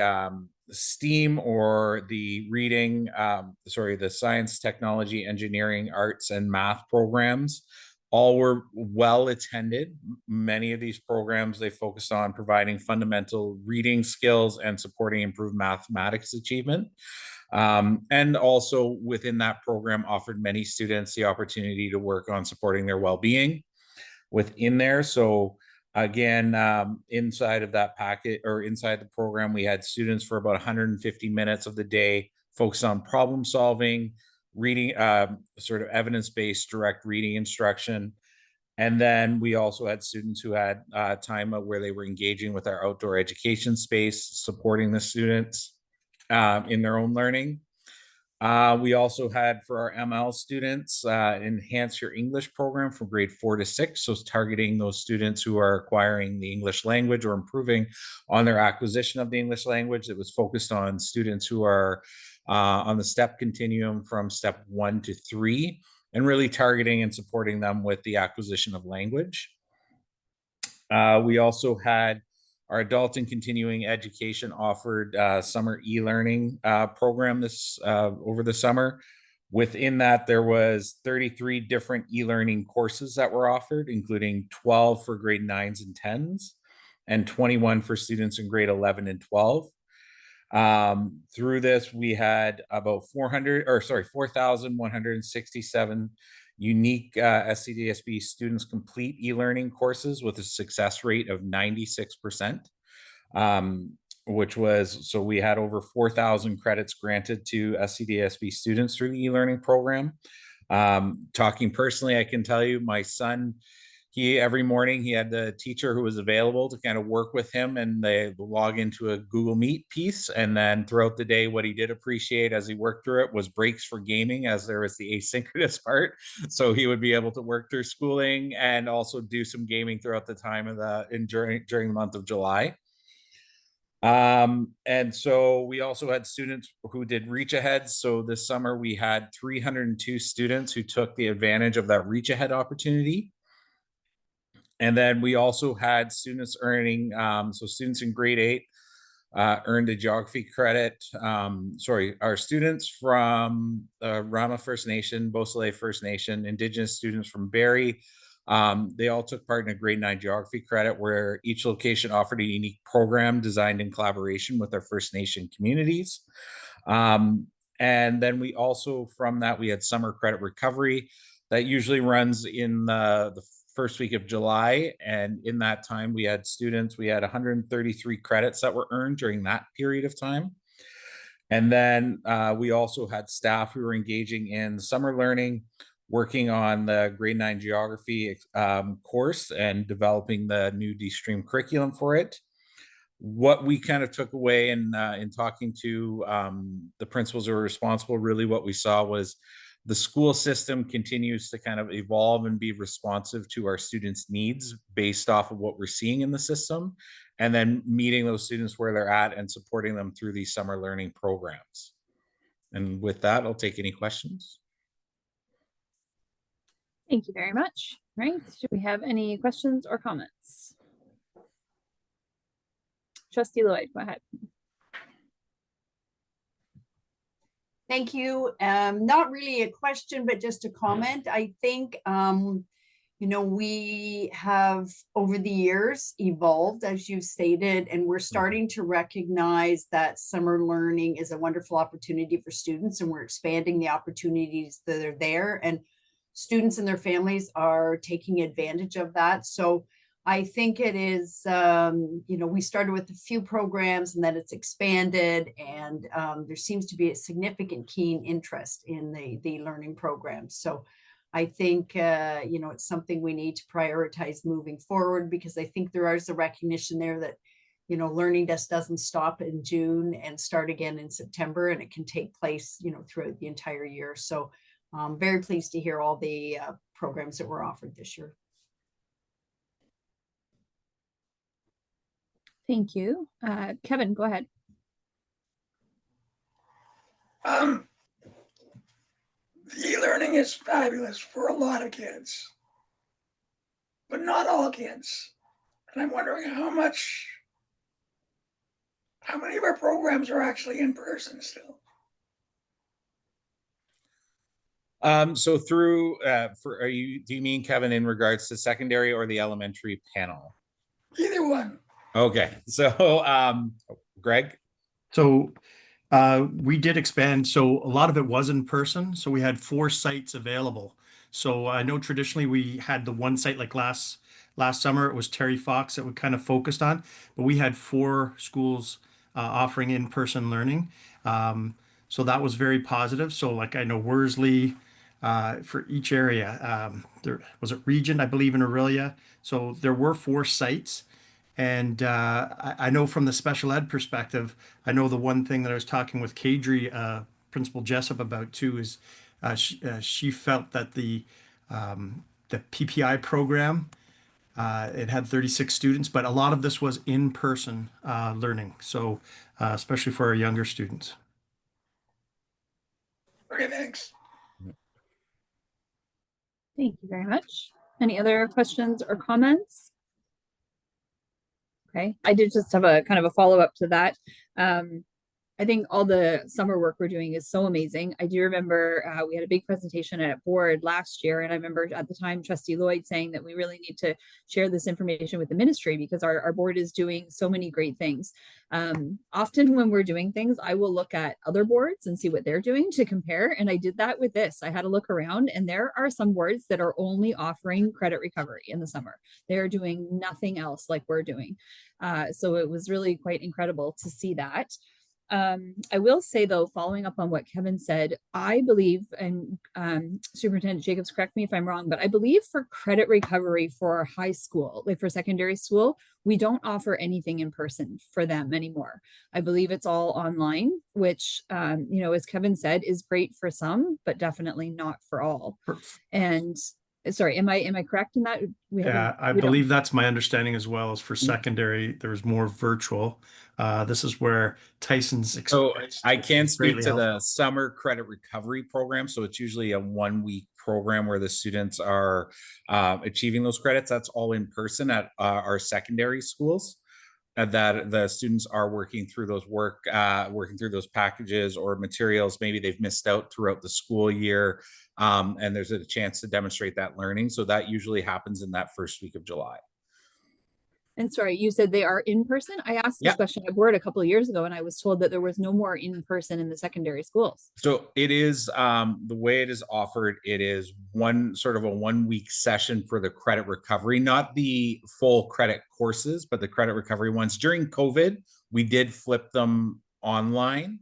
S3: STEAM, or the reading, the science, technology, engineering, arts, and math programs, all were well attended. Many of these programs, they focused on providing fundamental reading skills and supporting improved mathematics achievement. And also within that program offered many students the opportunity to work on supporting their well-being within there. So again, inside of that packet, or inside the program, we had students for about 150 minutes of the day focused on problem solving, reading, sort of evidence-based direct reading instruction. And then we also had students who had time where they were engaging with our outdoor education space, supporting the students in their own learning. We also had, for our ML students, Enhance Your English program from grade 4 to 6. So it's targeting those students who are acquiring the English language or improving on their acquisition of the English language. It was focused on students who are on the STEP continuum from step 1 to 3, and really targeting and supporting them with the acquisition of language. We also had our adult and continuing education offered summer e-learning program this over the summer. Within that, there was 33 different e-learning courses that were offered, including 12 for grade 9s and 10s, and 21 for students in grade 11 and 12. Through this, we had about 4,167 unique SCDSB students complete e-learning courses with a success rate of 96%, which was, so we had over 4,000 credits granted to SCDSB students through the e-learning program. Talking personally, I can tell you, my son, every morning he had the teacher who was available to kind of work with him, and they log into a Google Meet piece. And then throughout the day, what he did appreciate as he worked through it was breaks for gaming, as there was the asynchronous part. So he would be able to work through schooling and also do some gaming throughout the time of during the month of July. And so we also had students who did reach ahead. So this summer we had 302 students who took the advantage of that reach ahead opportunity. And then we also had students earning, so students in grade 8 earned a geography credit. Our students from Rama First Nation, Beausoleil First Nation, Indigenous students from Barrie, they all took part in a grade 9 geography credit, where each location offered a unique program designed in collaboration with their First Nation communities. And then we also, from that, we had summer credit recovery that usually runs in the first week of July. And in that time, we had 133 credits that were earned during that period of time. And then we also had staff who were engaging in summer learning, working on the grade 9 geography course and developing the new D-Stream curriculum for it. What we kind of took away in talking to the principals who were responsible, really what we saw was the school system continues to kind of evolve and be responsive to our students' needs based off of what we're seeing in the system, and then meeting those students where they're at and supporting them through these summer learning programs. And with that, I'll take any questions.
S1: Thank you very much. All right, do we have any questions or comments? Trustee Lloyd, go ahead.
S11: Thank you. Not really a question, but just a comment. I think, you know, we have over the years evolved, as you stated, and we're starting to recognize that summer learning is a wonderful opportunity for students, and we're expanding the opportunities that are there, and students and their families are taking advantage of that. So I think it is, you know, we started with a few programs and then it's expanded, and there seems to be a significant keen interest in the learning programs. So I think, you know, it's something we need to prioritize moving forward, because I think there is a recognition there that, you know, learning just doesn't stop in June and start again in September, and it can take place, you know, throughout the entire year. So I'm very pleased to hear all the programs that were offered this year.
S1: Thank you. Kevin, go ahead.
S12: The e-learning is fabulous for a lot of kids, but not all kids. And I'm wondering how many of our programs are actually in person still?
S3: So through, do you mean, Kevin, in regards to secondary or the elementary panel?
S12: Either one.
S3: Okay, so Greg?
S2: So we did expand. So a lot of it was in person. So we had 4 sites available. So I know traditionally we had the one site, like last summer, it was Terry Fox that we kind of focused on, but we had 4 schools offering in-person learning. So that was very positive. So like I know Worsley, for each area, there was it Regent, I believe, in Aurelia. So there were 4 sites. And I know from the special ed perspective, I know the one thing that I was talking with Kadri, Principal Jessup, about too is she felt that the PPI program, it had 36 students, but a lot of this was in-person learning. So especially for our younger students.
S12: Okay, thanks.
S1: Thank you very much. Any other questions or comments? Okay, I did just have a kind of a follow-up to that. I think all the summer work we're doing is so amazing. I do remember we had a big presentation at board last year, and I remember at the time Trustee Lloyd saying that we really need to share this information with the ministry because our board is doing so many great things. Often when we're doing things, I will look at other boards and see what they're doing to compare, and I did that with this. I had a look around, and there are some boards that are only offering credit recovery in the summer. They're doing nothing else like we're doing. So it was really quite incredible to see that. I will say though, following up on what Kevin said, I believe, and Superintendent Jacobs, correct me if I'm wrong, but I believe for credit recovery for high school, like for secondary school, we don't offer anything in person for them anymore. I believe it's all online, which, you know, as Kevin said, is great for some, but definitely not for all. And sorry, am I correct in that?
S2: Yeah, I believe that's my understanding as well. As for secondary, there's more virtual. This is where Tyson's
S3: So
S2: experience
S3: I can
S2: is
S3: speak
S2: greatly
S3: to
S2: helpful.
S3: the summer credit recovery program. So it's usually a 1 week program where the students are achieving those credits. That's all in person at our secondary schools. That the students are working through those working through those packages or materials maybe they've missed out throughout the school year, and there's a chance to demonstrate that learning. So that usually happens in that first week of July.
S1: And sorry, you said they are in person? I asked this question at board a couple of years ago, and I was told that there was no more in person in the secondary schools.
S3: So it is the way it is offered. It is one sort of a 1 week session for the credit recovery, not the full credit courses, but the credit recovery ones. During COVID, we did flip them online,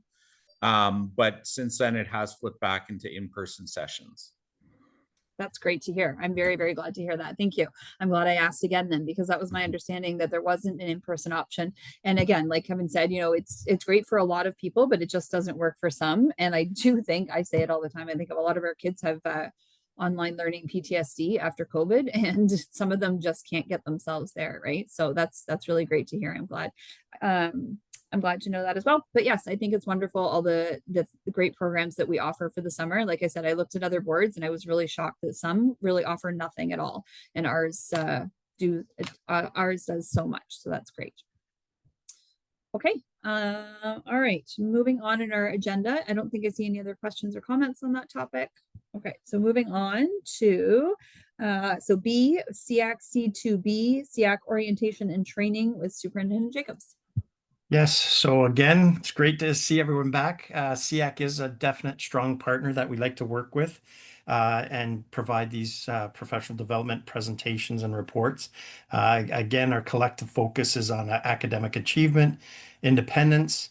S3: but since then it has flipped back into in-person sessions.
S1: That's great to hear. I'm very, very glad to hear that. Thank you. I'm glad I asked again then, because that was my understanding that there wasn't an in-person option. And again, like Kevin said, you know, it's great for a lot of people, but it just doesn't work for some. And I do think, I say it all the time, I think a lot of our kids have online learning PTSD after COVID, and some of them just can't get themselves there, right? So that's really great to hear. I'm glad. I'm glad to know that as well. But yes, I think it's wonderful, all the great programs that we offer for the summer. Like I said, I looked at other boards and I was really shocked that some really offer nothing at all, and ours does so much. So that's great. Okay. All right. Moving on in our agenda. I don't think I see any other questions or comments on that topic. Okay. So moving on to so B, SEAC C2B, SEAC orientation and training with Superintendent Jacobs.
S2: Yes. So again, it's great to see everyone back. SEAC is a definite strong partner that we like to work with and provide these professional development presentations and reports. Again, our collective focus is on academic achievement, independence,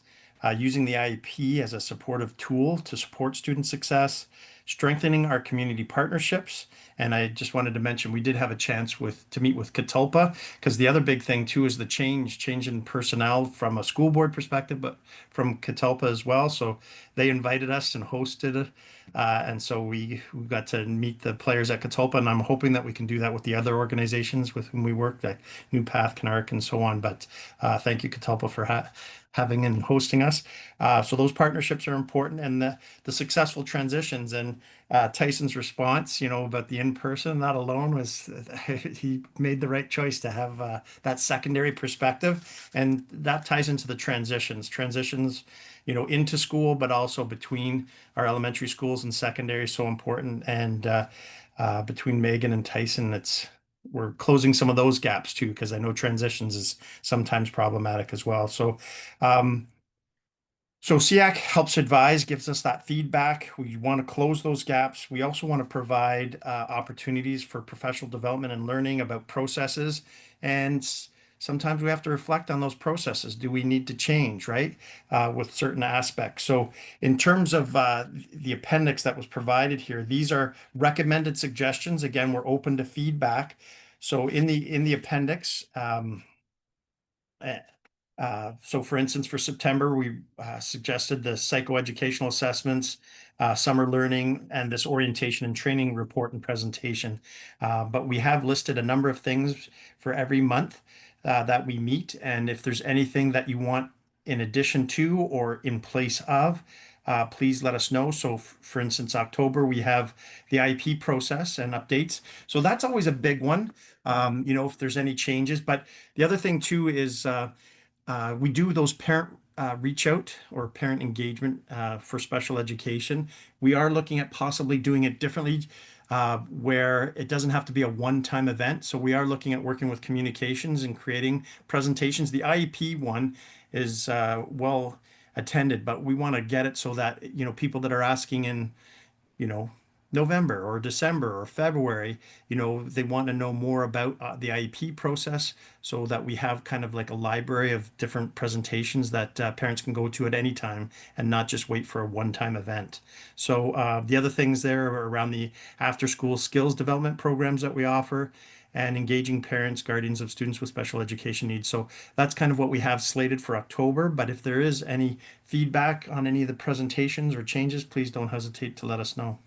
S2: using the IEP as a supportive tool to support student success, strengthening our community partnerships. And I just wanted to mention, we did have a chance to meet with Catalpa, because the other big thing too is the change in personnel from a school board perspective, but from Catalpa as well. So they invited us and hosted, and so we got to meet the players at Catalpa, and I'm hoping that we can do that with the other organizations with whom we work, like New Path, Canark, and so on. But thank you, Catalpa, for having and hosting us. So those partnerships are important, and the successful transitions. And Tyson's response, you know, about the in-person, that alone was, he made the right choice to have that secondary perspective. And that ties into the transitions, you know, into school, but also between our elementary schools and secondary, so important. And between Megan and Tyson, we're closing some of those gaps too, because I know transitions is sometimes problematic as well. So SEAC helps advise, gives us that feedback. We want to close those gaps. We also want to provide opportunities for professional development and learning about processes. And sometimes we have to reflect on those processes. Do we need to change, right, with certain aspects? So in terms of the appendix that was provided here, these are recommended suggestions. Again, we're open to feedback. So in the appendix, so for instance, for September, we suggested the psychoeducational assessments, summer learning, and this orientation and training report and presentation. But we have listed a number of things for every month that we meet. And if there's anything that you want in addition to or in place of, please let us know. So for instance, October, we have the IEP process and updates. So that's always a big one, you know, if there's any changes. But the other thing too is we do those parent reach out or parent engagement for special education. We are looking at possibly doing it differently, where it doesn't have to be a one-time event. So we are looking at working with communications and creating presentations. The IEP one is well attended, but we want to get it so that, you know, people that are asking in, you know, November or December or February, you know, they want to know more about the IEP process, so that we have kind of like a library of different presentations that parents can go to at any time and not just wait for a one-time event. So the other things there are around the after-school skills development programs that we offer and engaging parents, guardians of students with special education needs. So that's kind of what we have slated for October. But if there is any feedback on any of the presentations or changes, please don't hesitate to let us know.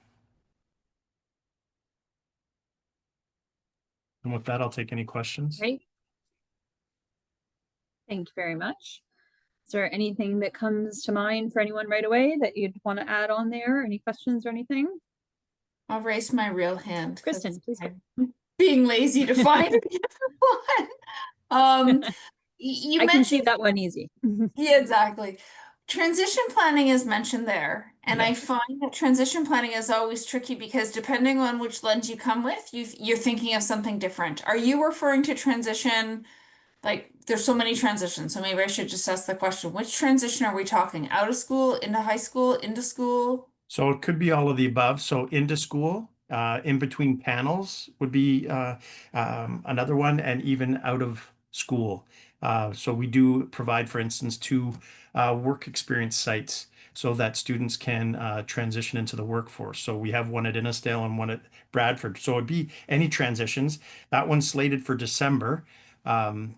S2: And with that, I'll take any questions.
S1: Great. Thank you very much. Is there anything that comes to mind for anyone right away that you'd want to add on there? Any questions or anything?
S4: I'll raise my real hand. 'Cause
S1: Kristen, please go.
S4: I'm being lazy to find one. You
S1: I can see
S4: mentioned
S1: that one easy.
S4: yeah, exactly. Transition planning is mentioned there, and
S2: Yeah.
S4: I find that transition planning is always tricky because depending on which lens you come with, you're thinking of something different. Are you referring to transition? Like, there's so many transitions, so maybe I should just ask the question: which transition are we talking? Out of school, into high school, into school?
S2: So it could be all of the above. So into school, in between panels would be another one, and even out of school. So we do provide, for instance, two work experience sites so that students can transition into the workforce. So we have one at Innisdale and one at Bradford. So it'd be any transitions. That one's slated for December.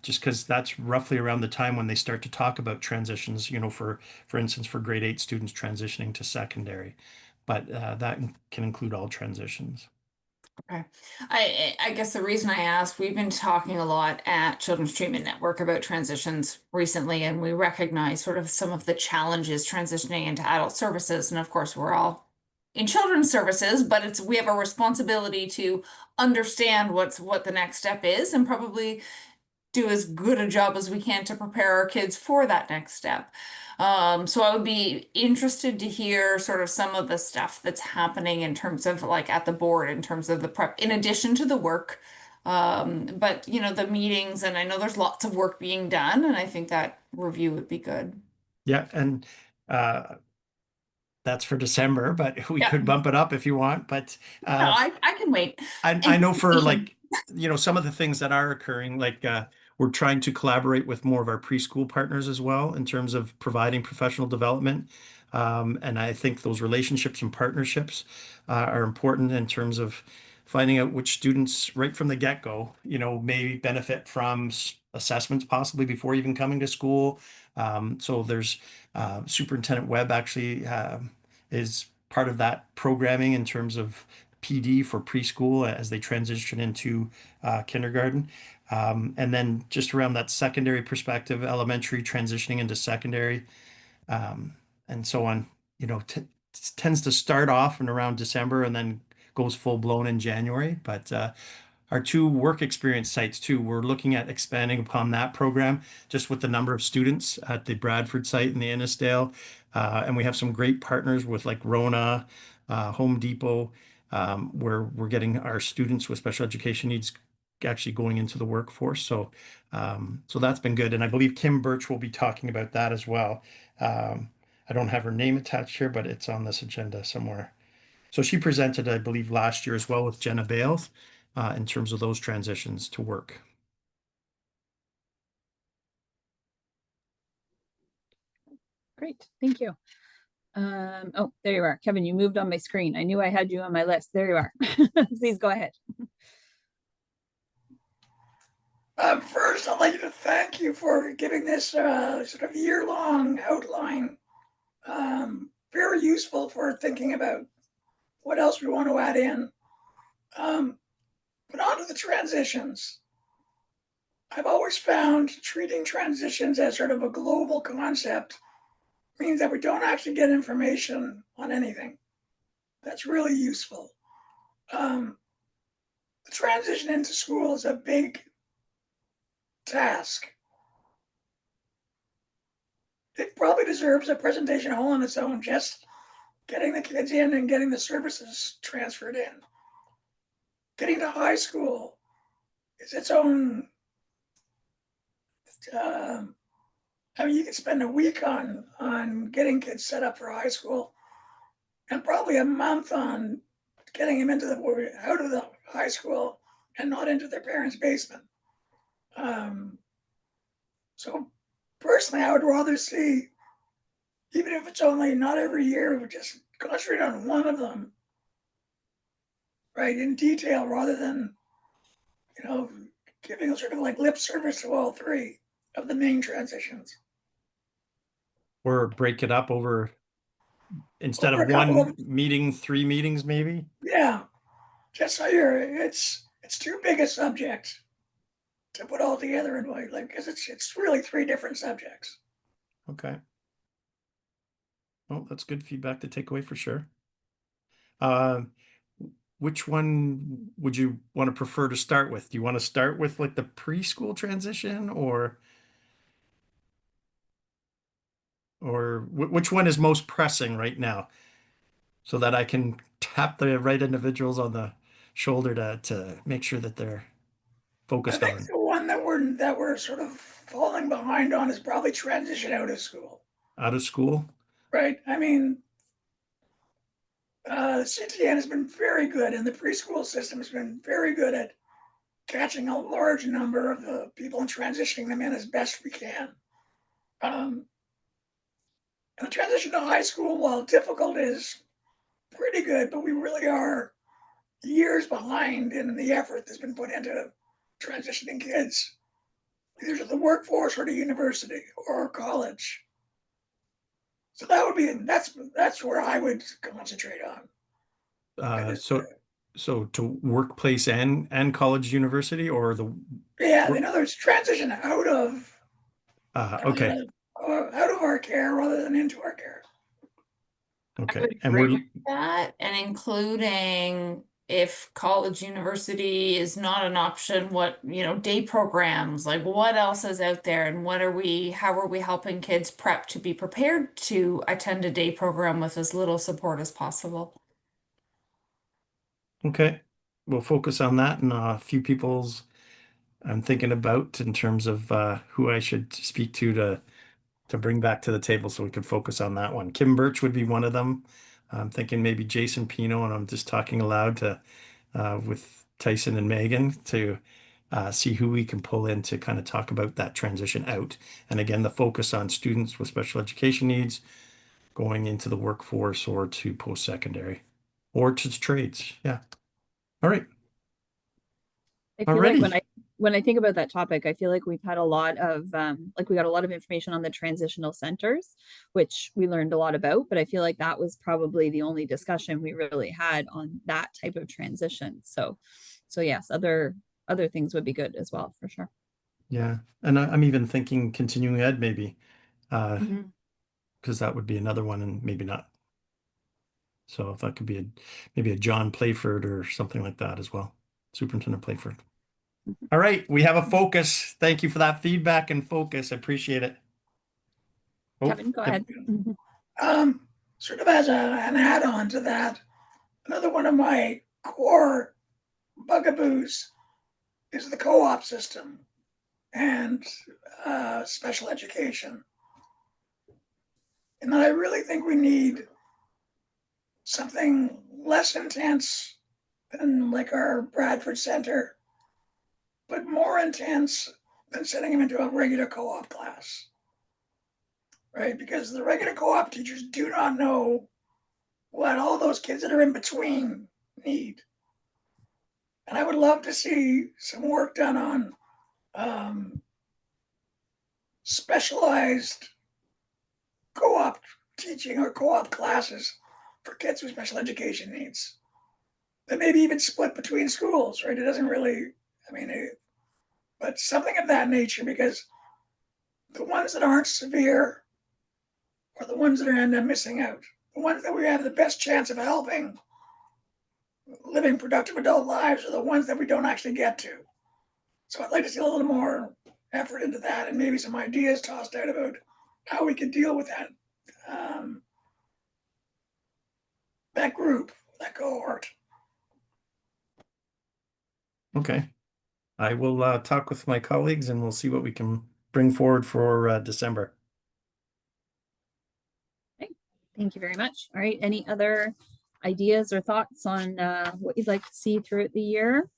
S2: Just because that's roughly around the time when they start to talk about transitions, you know, for instance, for grade 8 students transitioning to secondary. But that can include all transitions.
S4: Okay. I guess the reason I asked, we've been talking a lot at Children's Treatment Network about transitions recently, and we recognize sort of some of the challenges transitioning into adult services. And of course, we're all in children's services, but we have a responsibility to understand what the next step is, and probably do as good a job as we can to prepare our kids for that next step. So I would be interested to hear sort of some of the stuff that's happening in terms of like at the board, in terms of the prep, in addition to the work. But you know, the meetings, and I know there's lots of work being done, and I think that review would be good.
S2: Yeah, and that's for December, but we
S4: Yeah.
S2: could bump it up if you want. But
S4: No, I can wait.
S2: I know for like, you know, some of the things that are occurring, like we're trying to collaborate with more of our preschool partners as well in terms of providing professional development. And I think those relationships and partnerships are important in terms of finding out which students right from the get-go, you know, may benefit from assessments possibly before even coming to school. So there's Superintendent Webb actually is part of that programming in terms of PD for preschool as they transition into kindergarten. And then just around that secondary perspective, elementary transitioning into secondary, and so on, you know, tends to start off in around December and then goes full blown in January. But our two work experience sites too, we're looking at expanding upon that program just with the number of students at the Bradford site and the Innisdale. And we have some great partners with like Rona, Home Depot, where we're getting our students with special education needs actually going into the workforce. So, so that's been good. And I believe Kim Birch will be talking about that as well. I don't have her name attached here, but it's on this agenda somewhere. So she presented, I believe, last year as well with Jenna Bales in terms of those transitions to work.
S1: Great, thank you. Oh, there you are. Kevin, you moved on my screen. I knew I had you on my list. There you are. Please go ahead.
S12: First, I'd like to thank you for giving this sort of year-long outline. Very useful for thinking about what else we want to add in. But on to the transitions. I've always found treating transitions as sort of a global concept means that we don't actually get information on anything. That's really useful. The transition into school is a big task. deserves a presentation all on its own, just getting the kids in and getting the services transferred in. Getting to high school is its own, I mean, you could spend a week on getting kids set up for high school and probably a month on getting them out of the high school and not into their parents' basement. So personally, I would rather see, even if it's only not every year, we just concentrate on one of them, right, in detail, rather than, giving a sort of like lip service to all three of the main transitions.
S2: Or break it up over, instead
S12: Over
S2: of
S12: a couple
S2: one
S12: of-
S2: meeting, 3 meetings maybe?
S12: Yeah, just so it's too big a subject to put all together in like, because it's really 3 different subjects.
S2: Okay. Well, that's good feedback to take away for sure. Which one would you want to prefer to start with? Do you want to start with like the preschool transition, or which one is most pressing right now, so that I can tap the right individuals on the shoulder to make sure that they're
S12: I
S2: focused
S12: think
S2: on
S12: the one that we're sort of falling behind on is probably transition out of school,
S2: out of school?
S12: right? I mean, CTN has been very good, and the preschool system has been very good at catching a large number of the people and transitioning them in as best we can. And the transition to high school, while difficult, is pretty good, but we really are years behind in the effort that's been put into transitioning kids, either to the workforce or to university or college. So that's where I would concentrate on.
S2: So to workplace and college, university, or the
S12: Yeah, in other words, transition out of
S2: okay.
S12: out of our care rather than into our care.
S4: I
S2: Okay.
S4: would
S2: And
S4: agree
S2: we're
S4: with that, and including if college university is not an option, what, day programs, like what else is out there, and how are we helping kids prep to be prepared to attend a day program with as little support as possible?
S2: okay. We'll focus on that, and a few people's I'm thinking about in terms of who I should speak to bring back to the table, so we could focus on that one. Kim Birch would be one of them. I'm thinking maybe Jason Pino, and I'm just talking aloud to with Tyson and Megan to see who we can pull in to kind of talk about that transition out. And again, the focus on students with special education needs going into the workforce or to post-secondary or to trades. Yeah. All right.
S1: I feel like
S2: Alrighty.
S1: when I think about that topic, I feel like we've had a lot of like we got a lot of information on the transitional centers, which we learned a lot about, but I feel like that was probably the only discussion we really had on that type of transition. So yes, other things would be good as well, for sure.
S2: Yeah. And I'm even thinking continuing ed maybe,
S1: Mhm.
S2: because that would be another one, and maybe not. So if that could be maybe a John Playford or something like that as well. Superintendent Playford. All right, we have a focus. Thank you for that feedback and focus. I appreciate it. Oh,
S1: Kevin, go ahead.
S12: Sort of as an add-on to that, another one of my core bugaboos is the co-op system and special education. And I really think we need something less intense than like our Bradford Center, but more intense than sending them into a regular co-op class, right? Because the regular co-op teachers do not know what all those kids that are in between need. And I would love to see some work done on specialized co-op teaching or co-op classes for kids with special education needs. That maybe even split between schools, right? It doesn't really, but something of that nature, because the ones that aren't severe are the ones that end up missing out. The ones that we have the best chance of helping living productive adult lives are the ones that we don't actually get to. So I'd like to see a little more effort into that, and maybe some ideas tossed out about how we could deal with that, that group, that cohort.
S2: Okay. I will talk with my colleagues and we'll see what we can bring forward for December.
S1: Okay. Thank you very much. All right. Any other ideas or thoughts on what you'd like to see throughout the year?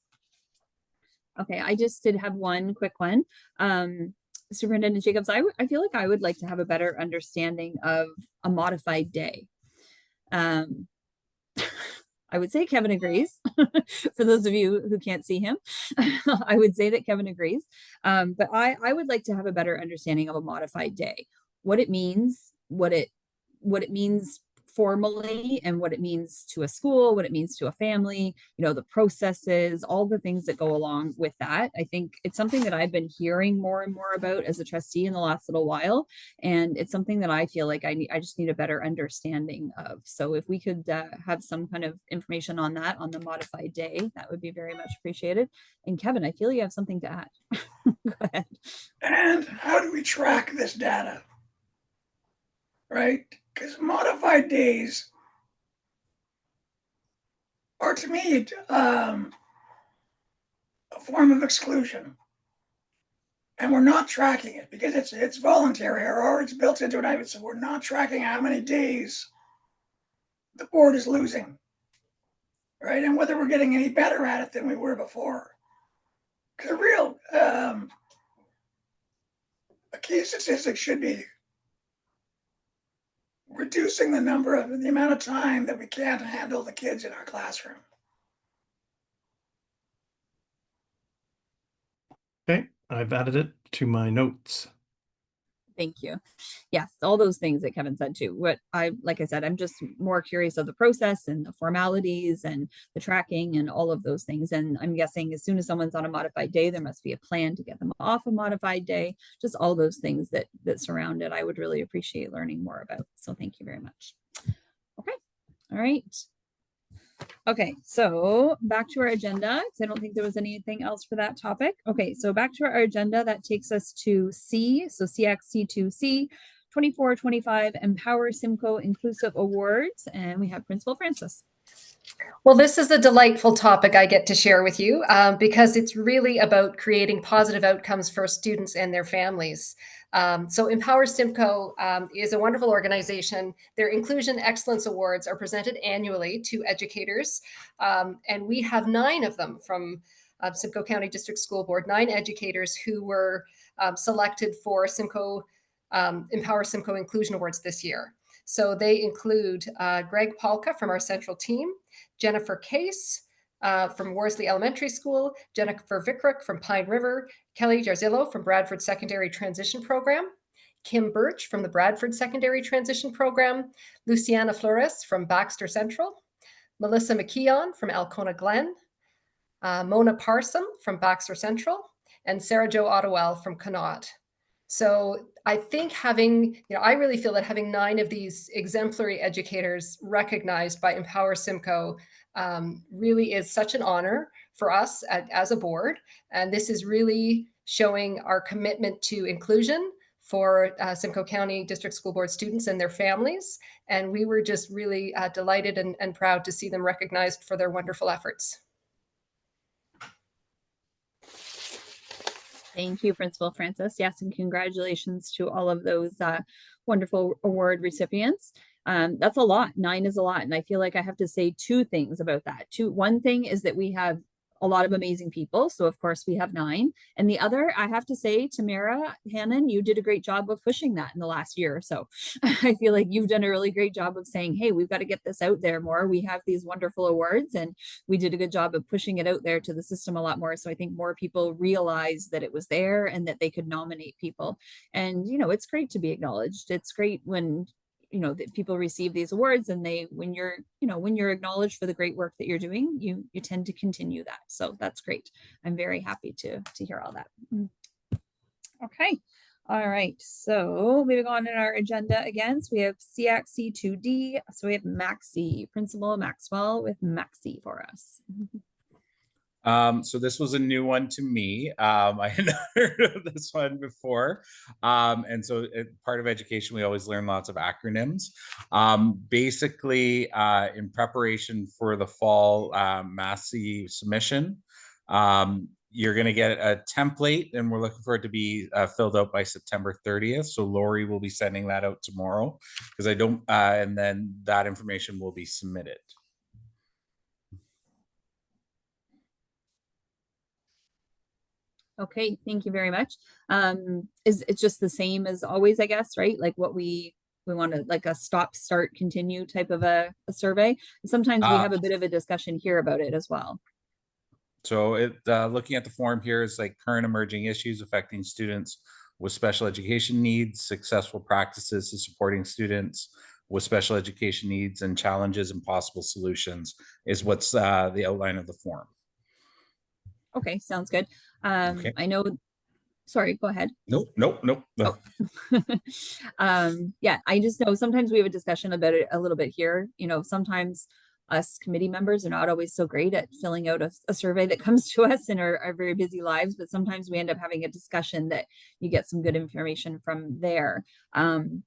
S1: Okay, I just did have one quick one. Superintendent Jacobs, I feel like I would like to have a better understanding of a modified day. I would say Kevin agrees. For those of you who can't see him, I would say that Kevin agrees. But I would like to have a better understanding of a modified day, what it means, what it means formally, and what it means to a school, what it means to a family, you know, the processes, all the things that go along with that. I think it's something that I've been hearing more and more about as a trustee in the last little while. And it's something that I feel like I just need a better understanding of. So if we could have some kind of information on that, on the modified day, that would be very much appreciated. And Kevin, I feel you have something to add. Go ahead.
S12: And how do we track this data? Right? Because modified days are, to me, a form of exclusion. And we're not tracking it because it's voluntary or it's built into an item. So we're not tracking how many days the board is losing, right? And whether we're getting any better at it than we were before. Because a key statistic should be reducing the amount of time that we can't handle the kids in our classroom.
S2: Okay, I've added it to my notes.
S1: Thank you. Yes, all those things that Kevin said too. Like I said, I'm just more curious of the process and the formalities and the tracking and all of those things. And I'm guessing as soon as someone's on a modified day, there must be a plan to get them off a modified day. Just all those things that surround it, I would really appreciate learning more about. So thank you very much. Okay. All right. Okay, so back to our agenda, because I don't think there was anything else for that topic. Okay, so back to our agenda, that takes us to C, so SEAC C2C, 24-25 Empower Simcoe Inclusive Awards, and we have Principal Francis.
S13: Well, this is a delightful topic I get to share with you because it's really about creating positive outcomes for students and their families. So Empower Simcoe is a wonderful organization. Their Inclusion Excellence Awards are presented annually to educators, and we have 9 of them from Simcoe County District School Board, 9 educators who were selected for Simcoe Empower Simcoe Inclusion Awards this year. So they include Greg Palka from our central team, Jennifer Case from Worsley Elementary School, Jennifer Vickrook from Pine River, Kelly Jarzillo from Bradford Secondary Transition Program, Kim Birch from the Bradford Secondary Transition Program, Luciana Flores from Baxter Central, Melissa McKeon from Alcona Glen, Mona Parsum from Baxter Central, and Sarah Jo Ottawell from Connaught. So I think I really feel that having 9 of these exemplary educators recognized by Empower Simcoe really is such an honor for us as a board. And this is really showing our commitment to inclusion for Simcoe County District School Board students and their families. And we were just really delighted and proud to see them recognized for their wonderful efforts.
S1: Thank you, Principal Francis. Yes, and congratulations to all of those wonderful award recipients. That's a lot. 9 is a lot. And I feel like I have to say 2 things about that. One thing is that we have a lot of amazing people. So of course we have 9. And the other, I have to say, Tamara Hannon, you did a great job of pushing that in the last year or so. I feel like you've done a really great job of saying, hey, we've got to get this out there more. We have these wonderful awards and we did a good job of pushing it out there to the system a lot more. So I think more people realize that it was there and that they could nominate people. And, you know, it's great to be acknowledged. It's great when that people receive these awards and when you're acknowledged for the great work that you're doing, you tend to continue that. So that's great. I'm very happy to hear all that. Okay. All right. So moving on in our agenda again. So we have SEAC C2D. So we have Maxie, Principal Maxwell with Maxie for us.
S3: So this was a new one to me. I had not heard of this one before. And so part of education, we always learn lots of acronyms. Basically, in preparation for the fall MASSI submission, you're going to get a template, and we're looking for it to be filled out by September 30th. So Lori will be sending that out tomorrow, because I don't, and then that information will be submitted.
S1: Okay, thank you very much. It's just the same as always, I guess, right? Like what we want to, like a stop, start, continue type of a survey. Sometimes we have a bit of a discussion here about it as well.
S3: So looking at the form here is like current emerging issues affecting students with special education needs, successful practices to supporting students with special education needs, and challenges and possible solutions is what's the outline of the form.
S1: Okay, sounds good.
S3: Okay.
S1: I know, sorry, go ahead.
S3: Nope.
S1: Oh. Yeah, I just know sometimes we have a discussion about it a little bit here. You know, sometimes us committee members are not always so great at filling out a survey that comes to us in our very busy lives, but sometimes we end up having a discussion that you get some good information from there.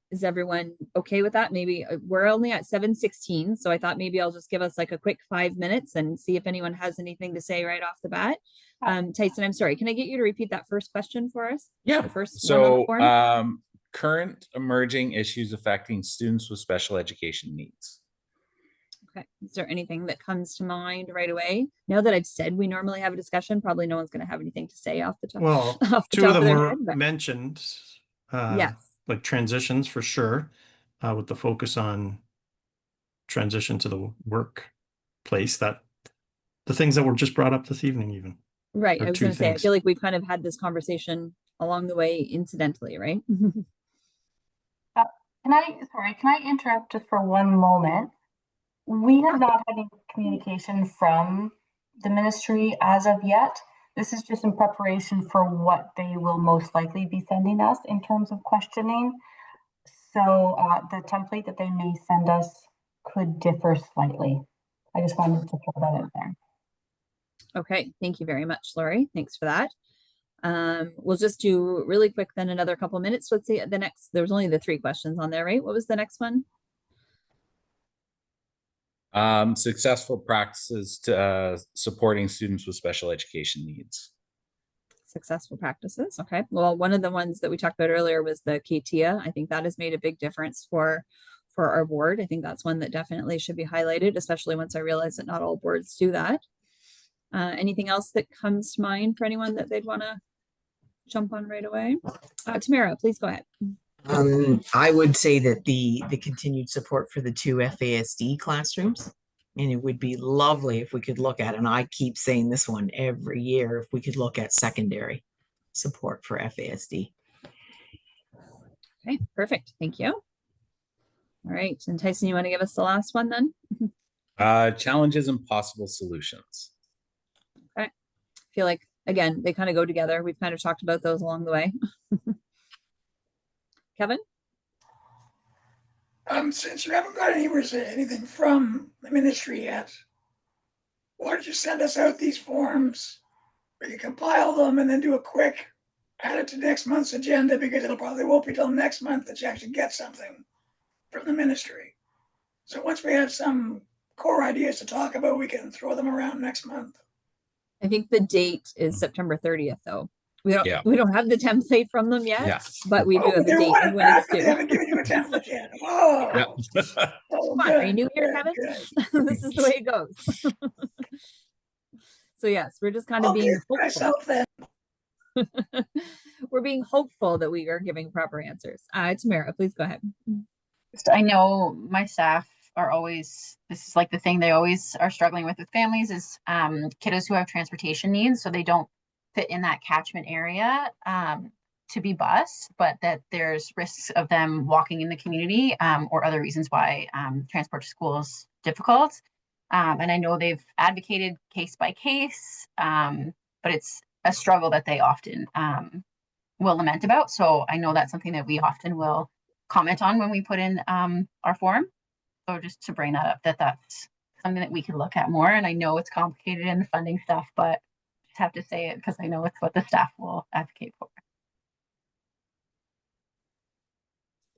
S1: Is everyone okay with that? Maybe we're only at 7:16, so I thought maybe I'll just give us like a quick 5 minutes and see if anyone has anything to say right off the bat. Tyson, I'm sorry, can I get you to repeat that first question for us?
S3: Yeah.
S1: The first
S3: so,
S1: one on the form?
S3: Current emerging issues affecting students with special education needs.
S1: Okay. Is there anything that comes to mind right away? Now that I've said we normally have a discussion, probably no one's going to have anything to say off the top.
S2: Well,
S1: off the
S2: two
S1: top
S2: of them
S1: their
S2: were
S1: head, but
S2: mentioned,
S1: yes.
S2: like transitions for sure, with the focus on transition to the workplace, that the things that were just brought up this evening even.
S1: Right.
S2: Are
S1: I was
S2: two
S1: going to say, I
S2: things.
S1: feel like we've kind of had this conversation along the way incidentally, right?
S14: Can I interrupt just for one moment? We have not had any communication from the ministry as of yet. This is just in preparation for what they will most likely be sending us in terms of questioning. So the template that they may send us could differ slightly. I just wanted to throw that out there.
S1: Okay. Thank you very much, Lori. Thanks for that. We'll just do really quick then another couple minutes. Let's see the next, there's only the 3 questions on there, right? What was the next one?
S3: Successful practices to supporting students with special education needs.
S1: Successful practices. Okay. Well, one of the ones that we talked about earlier was the CATIA. I think that has made a big difference for our board. I think that's one that definitely should be highlighted, especially once I realize that not all boards do that. Anything else that comes to mind for anyone that they'd want to jump on right away? Tamara, please go ahead.
S7: I would say that the continued support for the 2 FASD classrooms, and it would be lovely if we could look at, and I keep saying this one every year, if we could look at secondary support for FASD.
S1: Okay, perfect. Thank you. All right, and Tyson, you want to give us the last one then?
S3: Challenges and possible solutions.
S1: Okay, I feel like, again, they kind of go together. We've kind of talked about those along the way. Kevin?
S12: Since you haven't got anything from the ministry yet, why don't you send us out these forms? We can compile them and then do a quick add it to next month's agenda, because it'll probably won't be till next month that you actually get something from the ministry. So once we have some core ideas to talk about, we can throw them around next month.
S1: I think the date is September 30th, though. We don't have the template from them yet, but we do have the date of when it's due.
S12: They haven't given you a template yet. Whoa.
S3: Yeah.
S12: Oh,
S1: Come on, are you new here, Kevin? This is the way it goes. So yes, we're just kind of being hopeful. We're being hopeful that we are giving proper answers. Tamara, please go ahead.
S6: I know my staff are always, this is like the thing they always are struggling with families is kiddos who have transportation needs, so they don't fit in that catchment area to be bused, but that there's risks of them walking in the community or other reasons why transport to school is difficult. And I know they've advocated case by case, but it's a struggle that they often will lament about. So I know that's something that we often will comment on when we put in our form. So just to bring that up, that's something that we could look at more. And I know it's complicated in the funding stuff, but just have to say it because I know it's what the staff will advocate for.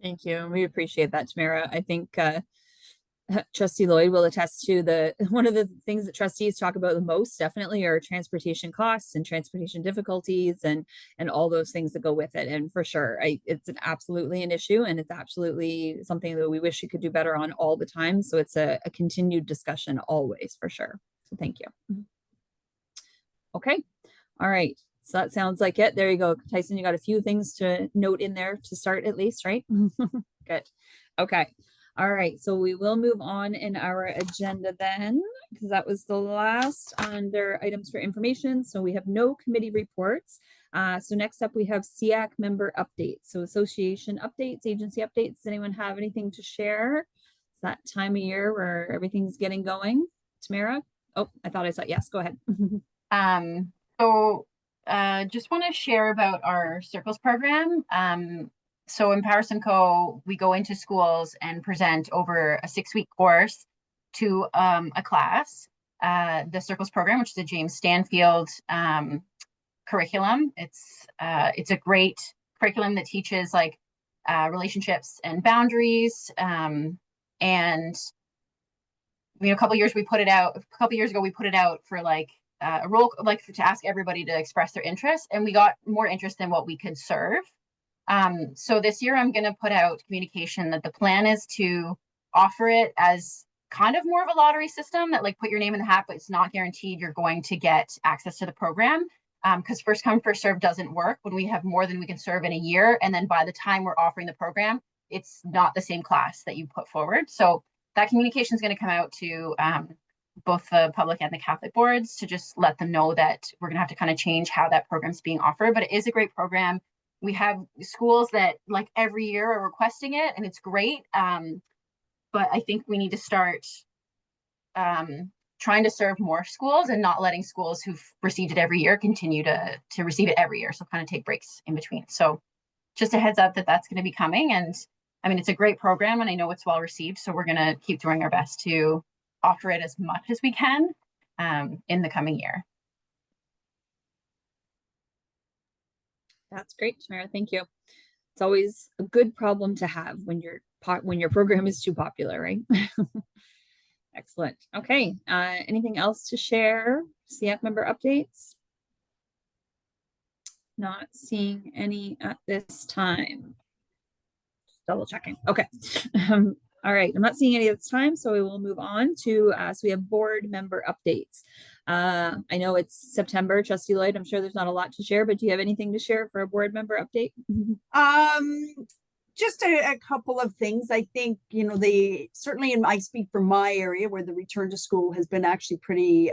S1: Thank you. We appreciate that, Tamara. I think Trustee Lloyd will attest to one of the things that trustees talk about the most definitely are transportation costs and transportation difficulties and all those things that go with it. And for sure, it's absolutely an issue, and it's absolutely something that we wish you could do better on all the time. So it's a continued discussion always, for sure. So thank you. Okay. All right. So that sounds like it. There you go. Tyson, you got a few things to note in there to start at least, right? Good. Okay. All right. So we will move on in our agenda then, because that was the last under items for information. So we have no committee reports. So next up we have SEAC member updates. So association updates, agency updates. Does anyone have anything to share? It's that time of year where everything's getting going. Tamara? Oh, I thought I saw, yes, go ahead.
S6: Just want to share about our Circles program. So in Empower Simcoe, we go into schools and present over a 6-week course to a class, the Circles program, which is a James Stanfield curriculum. It's a great curriculum that teaches like relationships and boundaries. And a couple years ago, we put it out for like a role, like to ask everybody to express their interest, and we got more interest than what we could serve. So this year I'm going to put out communication that the plan is to offer it as kind of more of a lottery system, that like put your name in the hat, but it's not guaranteed you're going to get access to the program. Because first come, first serve doesn't work when we have more than we can serve in a year. And then by the time we're offering the program, it's not the same class that you put forward. So that communication is going to come out to both the public and the Catholic boards to just let them know that we're going to have to kind of change how that program is being offered. But it is a great program. We have schools that like every year are requesting it, and it's great. But I think we need to start trying to serve more schools and not letting schools who've received it every year continue to receive it every year. So kind of take breaks in between. So just a heads up that that's going to be coming. And I mean, it's a great program and I know it's well received. So we're going to keep doing our best to offer it as much as we can in the coming year.
S1: That's great, Tamara. Thank you. It's always a good problem to have when your program is too popular, right? Excellent. Okay. Anything else to share? SEAC member updates? Not seeing any at this time. Just double checking. Okay. All right. I'm not seeing any at this time, so we will move on to, so we have board member updates. I know it's September, Trustee Lloyd. I'm sure there's not a lot to share, but do you have anything to share for a board member update?
S11: Just a couple of things. I think, certainly I speak from my area where the return to school has been actually pretty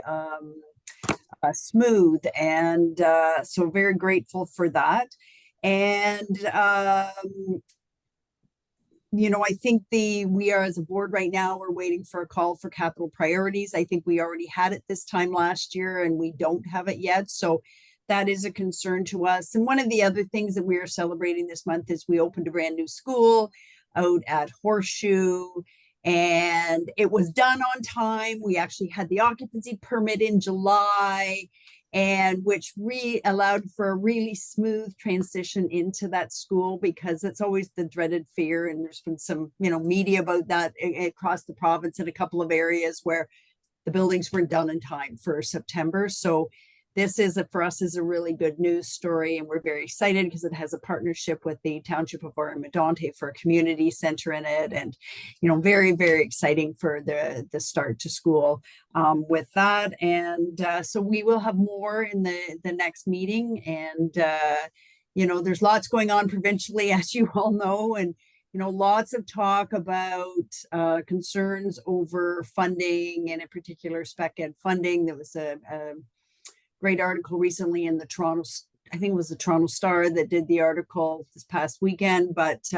S11: smooth. And so very grateful for that. And, I think we are as a board right now, we're waiting for a call for capital priorities. I think we already had it this time last year and we don't have it yet. So that is a concern to us. And one of the other things that we are celebrating this month is we opened a brand new school out at Horseshoe, and it was done on time. We actually had the occupancy permit in July, and which allowed for a really smooth transition into that school, because it's always the dreaded fear. And there's been some, media about that across the province in a couple of areas where the buildings weren't done in time for September. So this for us is a really good news story, and we're very excited because it has a partnership with the Township of Oromodonte for a community center in it, and very, very exciting for the start to school with that. And so we will have more in the next meeting, and there's lots going on provincially, as you all know, and lots of talk about concerns over funding, and in particular spec ed funding. There was a great article recently in the I think it was the Toronto Star that did the article this past weekend, but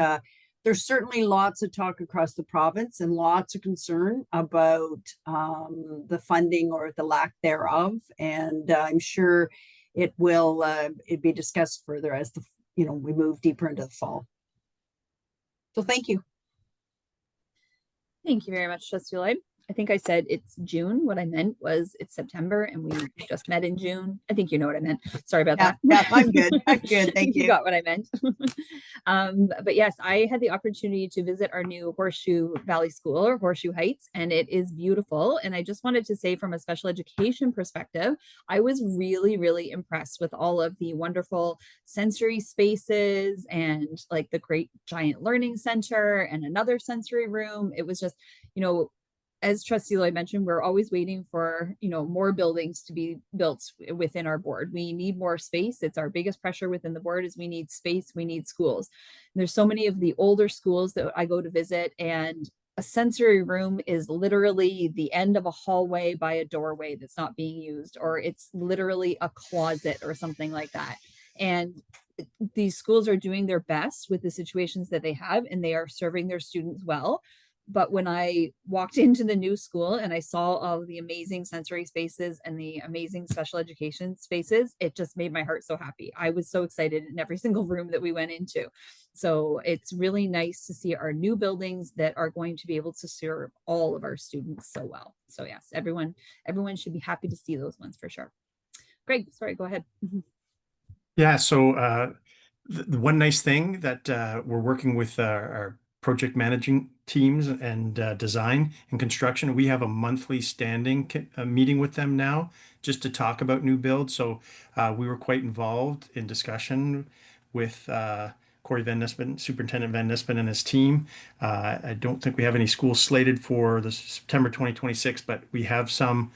S11: there's certainly lots of talk across the province and lots of concern about the funding or the lack thereof. And I'm sure it will be discussed further as we move deeper into the fall. So thank you.
S1: Thank you very much, Trustee Lloyd. I think I said it's June. What I meant was it's September and we just met in June. I think you know what I meant. Sorry about
S7: Yeah,
S1: that.
S7: yeah, I'm good. I'm good.
S1: I
S7: Thank
S1: think you
S7: you.
S1: got what I meant. But yes, I had the opportunity to visit our new Horseshoe Valley School or Horseshoe Heights, and it is beautiful. And I just wanted to say from a special education perspective, I was really, really impressed with all of the wonderful sensory spaces and like the great giant learning center and another sensory room. It was just, you know, as Trustee Lloyd mentioned, we're always waiting for, you know, more buildings to be built within our board. We need more space. It's our biggest pressure within the board is we need space, we need schools. And there's so many of the older schools that I go to visit, and a sensory room is literally the end of a hallway by a doorway that's not being used, or it's literally a closet or something like that. And these schools are doing their best with the situations that they have, and they are serving their students well. But when I walked into the new school and I saw all of the amazing sensory spaces and the amazing special education spaces, it just made my heart so happy. I was so excited in every single room that we went into. So it's really nice to see our new buildings that are going to be able to serve all of our students so well. So yes, everyone should be happy to see those ones for sure. Greg, sorry, go ahead.
S2: Yeah, so the one nice thing that we're working with our project managing teams and design and construction, we have a monthly standing meeting with them now just to talk about new builds. So we were quite involved in discussion with Corey Van Nispen, Superintendent Van Nispen and his team. I don't think we have any schools slated for the September 2026, but we have some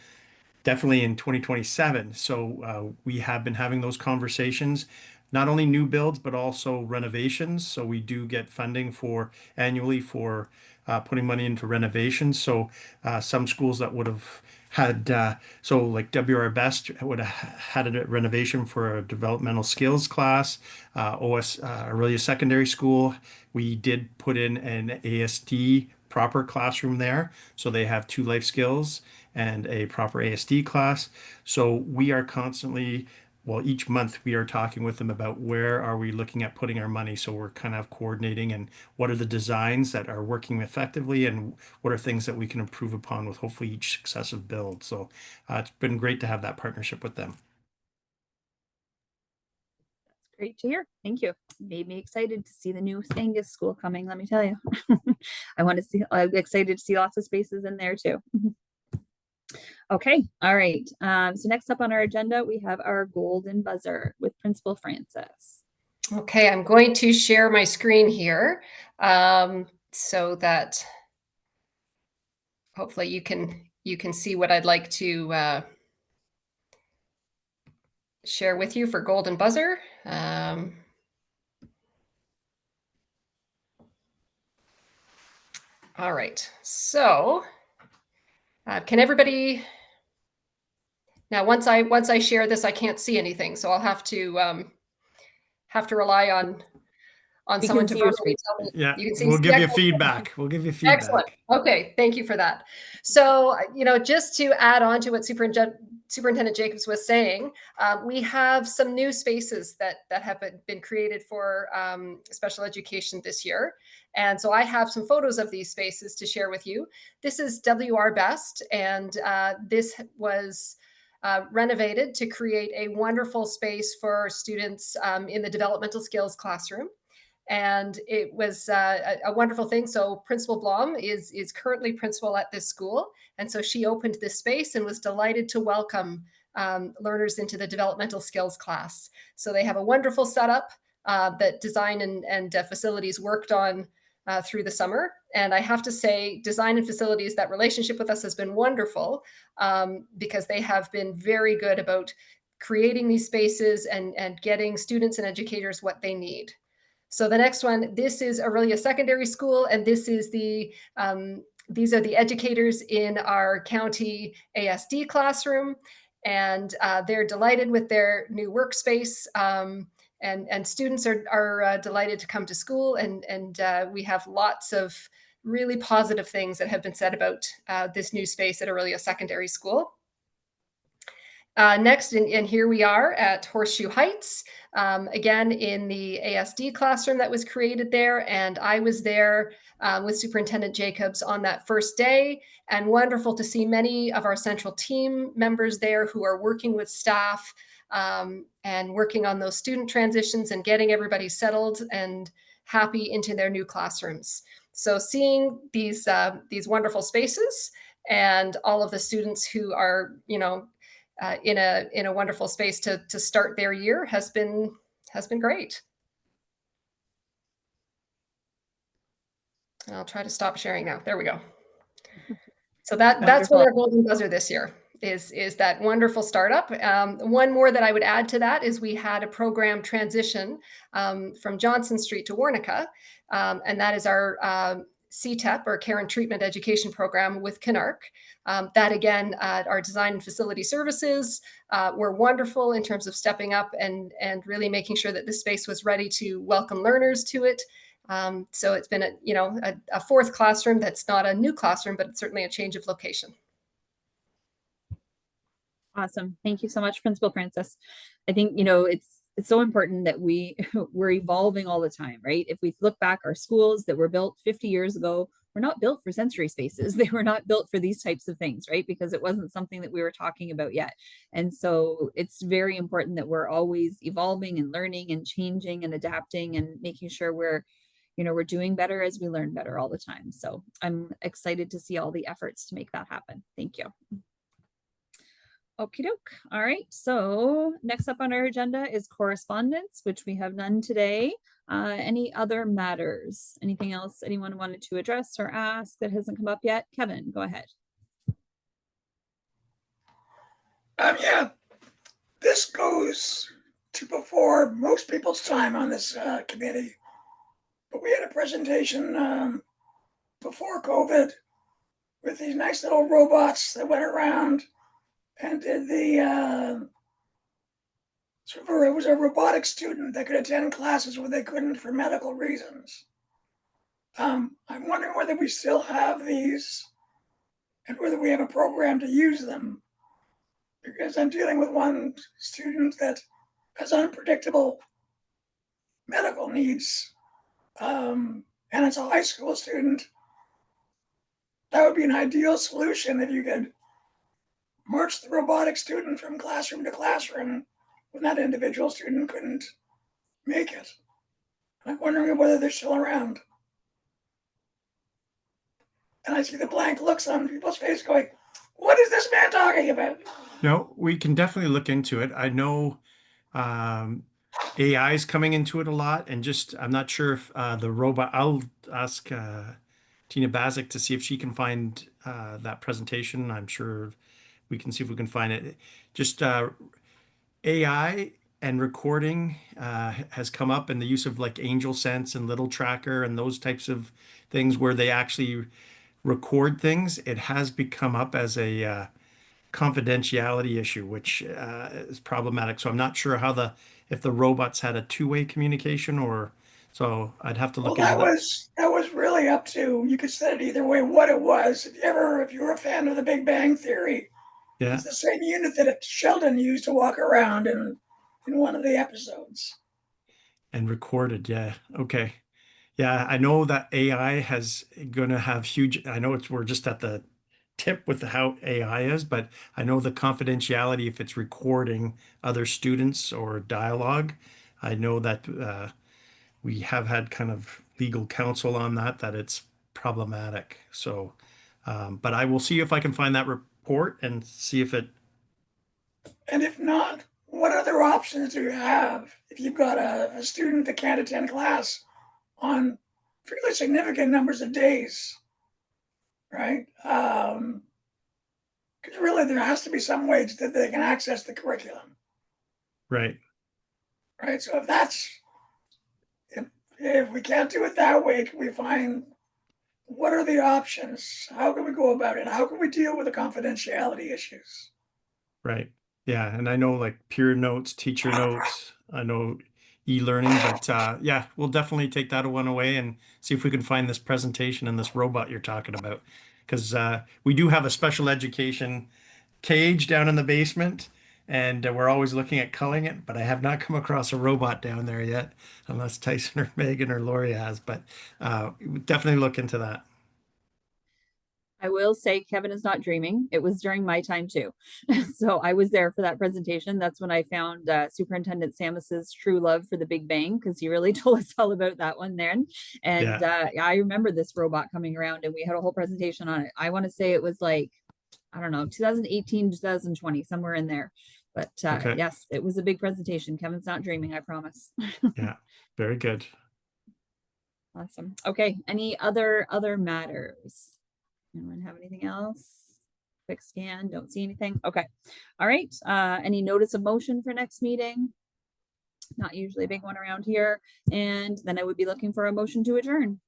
S2: definitely in 2027. So we have been having those conversations, not only new builds, but also renovations. So we do get funding for annually for putting money into renovations. So some schools that would have had, so like WR Best would have had a renovation for a developmental skills class. Aurelia Secondary School, we did put in an ASD proper classroom there. So they have 2 life skills and a proper ASD class. So we are constantly, well, each month we are talking with them about where are we looking at putting our money. So we're kind of coordinating and what are the designs that are working effectively and what are things that we can improve upon with hopefully each successive build. So it's been great to have that partnership with them.
S1: That's great to hear. Thank you. Made me excited to see the new Angus school coming, let me tell you. I'm excited to see lots of spaces in there too. Okay, all right. So next up on our agenda, we have our golden buzzer with Principal Francis.
S13: Okay, I'm going to share my screen here so that hopefully you can see what I'd like to share with you for golden buzzer. All right, so can everybody now once I share this, I can't see anything, so I'll have to rely on someone to verbally tell me.
S2: Yeah,
S13: You can see
S2: we'll give you
S13: excellent.
S2: feedback. We'll give you feedback.
S13: Excellent. Okay, thank you for that. So, you know, just to add on to what Superintendent Jacobs was saying, we have some new spaces that have been created for special education this year. And so I have some photos of these spaces to share with you. This is WR Best, and this was renovated to create a wonderful space for students in the developmental skills classroom. And it was a wonderful thing. So Principal Blom is currently principal at this school. And so she opened this space and was delighted to welcome learners into the developmental skills class. So they have a wonderful setup that design and facilities worked on through the summer. And I have to say, design and facilities, that relationship with us has been wonderful because they have been very good about creating these spaces and getting students and educators what they need. So the next one, this is Aurelia Secondary School, and this is these are the educators in our county ASD classroom, and they're delighted with their new workspace, and students are delighted to come to school, and we have lots of really positive things that have been said about this new space at Aurelia Secondary School. Next, and here we are at Horseshoe Heights, again in the ASD classroom that was created there. And I was there with Superintendent Jacobs on that first day, and wonderful to see many of our central team members there who are working with staff and working on those student transitions and getting everybody settled and happy into their new classrooms. So seeing these wonderful spaces and all of the students who are, you know, in a wonderful space to start their year has been great. I'll try to stop sharing now. There we go. So that's what our golden buzzer this year is that wonderful startup. One more that I would add to that is we had a program transition from Johnson Street to Warnica, and that is our CTEP, or Care and Treatment Education Program with CANARC. That again, our design and facility services were wonderful in terms of stepping up and really making sure that this space was ready to welcome learners to it. So it's been a fourth classroom that's not a new classroom, but it's certainly a change of location.
S1: Awesome. Thank you so much, Principal Francis. I think, you know, it's so important that we're evolving all the time, right? If we look back, our schools that were built 50 years ago were not built for sensory spaces. They were not built for these types of things, right? Because it wasn't something that we were talking about yet. And so it's very important that we're always evolving and learning and changing and adapting and making sure we're doing better as we learn better all the time. So I'm excited to see all the efforts to make that happen. Thank you. Okie doke. All right. So next up on our agenda is correspondence, which we have none today. Any other matters? Anything else anyone wanted to address or ask that hasn't come up yet? Kevin, go ahead.
S12: Yeah, this goes to before most people's time on this committee. But we had a presentation before COVID with these nice little robots that went around and did the it was a robotics student that could attend classes where they couldn't for medical reasons. I'm wondering whether we still have these and whether we have a program to use them, because I'm dealing with one student that has unpredictable medical needs. And it's a high school student. That would be an ideal solution if you could march the robotic student from classroom to classroom when that individual student couldn't make it. I'm wondering whether they're still around. And I see the blank looks on people's face going, what is this man talking about?
S2: No, we can definitely look into it. I know AI is coming into it a lot, and I'm not sure if the robot, I'll ask Tina Bazik to see if she can find that presentation. I'm sure we can see if we can find it. Just AI and recording has come up, and the use of like Angel Sense and Little Tracker and those types of things where they actually record things. It has become up as a confidentiality issue, which is problematic. So I'm not sure if the robots had a two-way communication, or so I'd have to look into that.
S12: That was really up to, you could set it either way, what it was. If you were a fan of the Big Bang Theory,
S2: yeah,
S12: it's the same unit that Sheldon used to walk around in one of the episodes.
S2: And recorded, yeah. Okay. Yeah, I know that AI has gonna have huge, I know we're just at the tip with how AI is, but I know the confidentiality, if it's recording other students or dialogue, I know that we have had kind of legal counsel on that it's problematic. So, but I will see if I can find that report and see if it.
S12: And if not, what other options do you have if you've got a student that can't attend class on fairly significant numbers of days, right? Because really there has to be some way that they can access the curriculum.
S2: Right.
S12: Right. So if we can't do it that way, can we find what are the options? How can we go about it? How can we deal with the confidentiality issues?
S2: Right. Yeah. And I know like peer notes, teacher notes, I know e-learning, but yeah, we'll definitely take that one away and see if we can find this presentation and this robot you're talking about. Because we do have a special education cage down in the basement, and we're always looking at culling it, but I have not come across a robot down there yet, unless Tyson or Megan or Lori has, but definitely look into that.
S1: I will say Kevin is not dreaming. It was during my time too. So I was there for that presentation. That's when I found Superintendent Samus's true love for the Big Bang, because he really told us all about that one then. And I remember this robot coming around and we had a whole presentation on it. I want to say it was like, I don't know, 2018, 2020, somewhere in there. But yes, it was a big presentation. Kevin's not dreaming, I promise.
S2: Yeah, very good.
S1: Awesome. Okay, any other matters? Anyone have anything else? Quick scan, don't see anything. Okay. All right. Any notice of motion for next meeting? Not usually a big one around here. And then I would be looking for a motion to adjourn.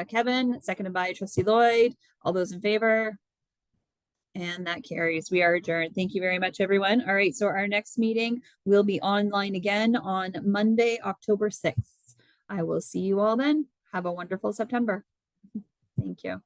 S1: Kevin, seconded by Trustee Lloyd. All those in favor? And that carries. We are adjourned. Thank you very much, everyone. All right. So our next meeting will be online again on Monday, October 6th. I will see you all then. Have a wonderful September. Thank you.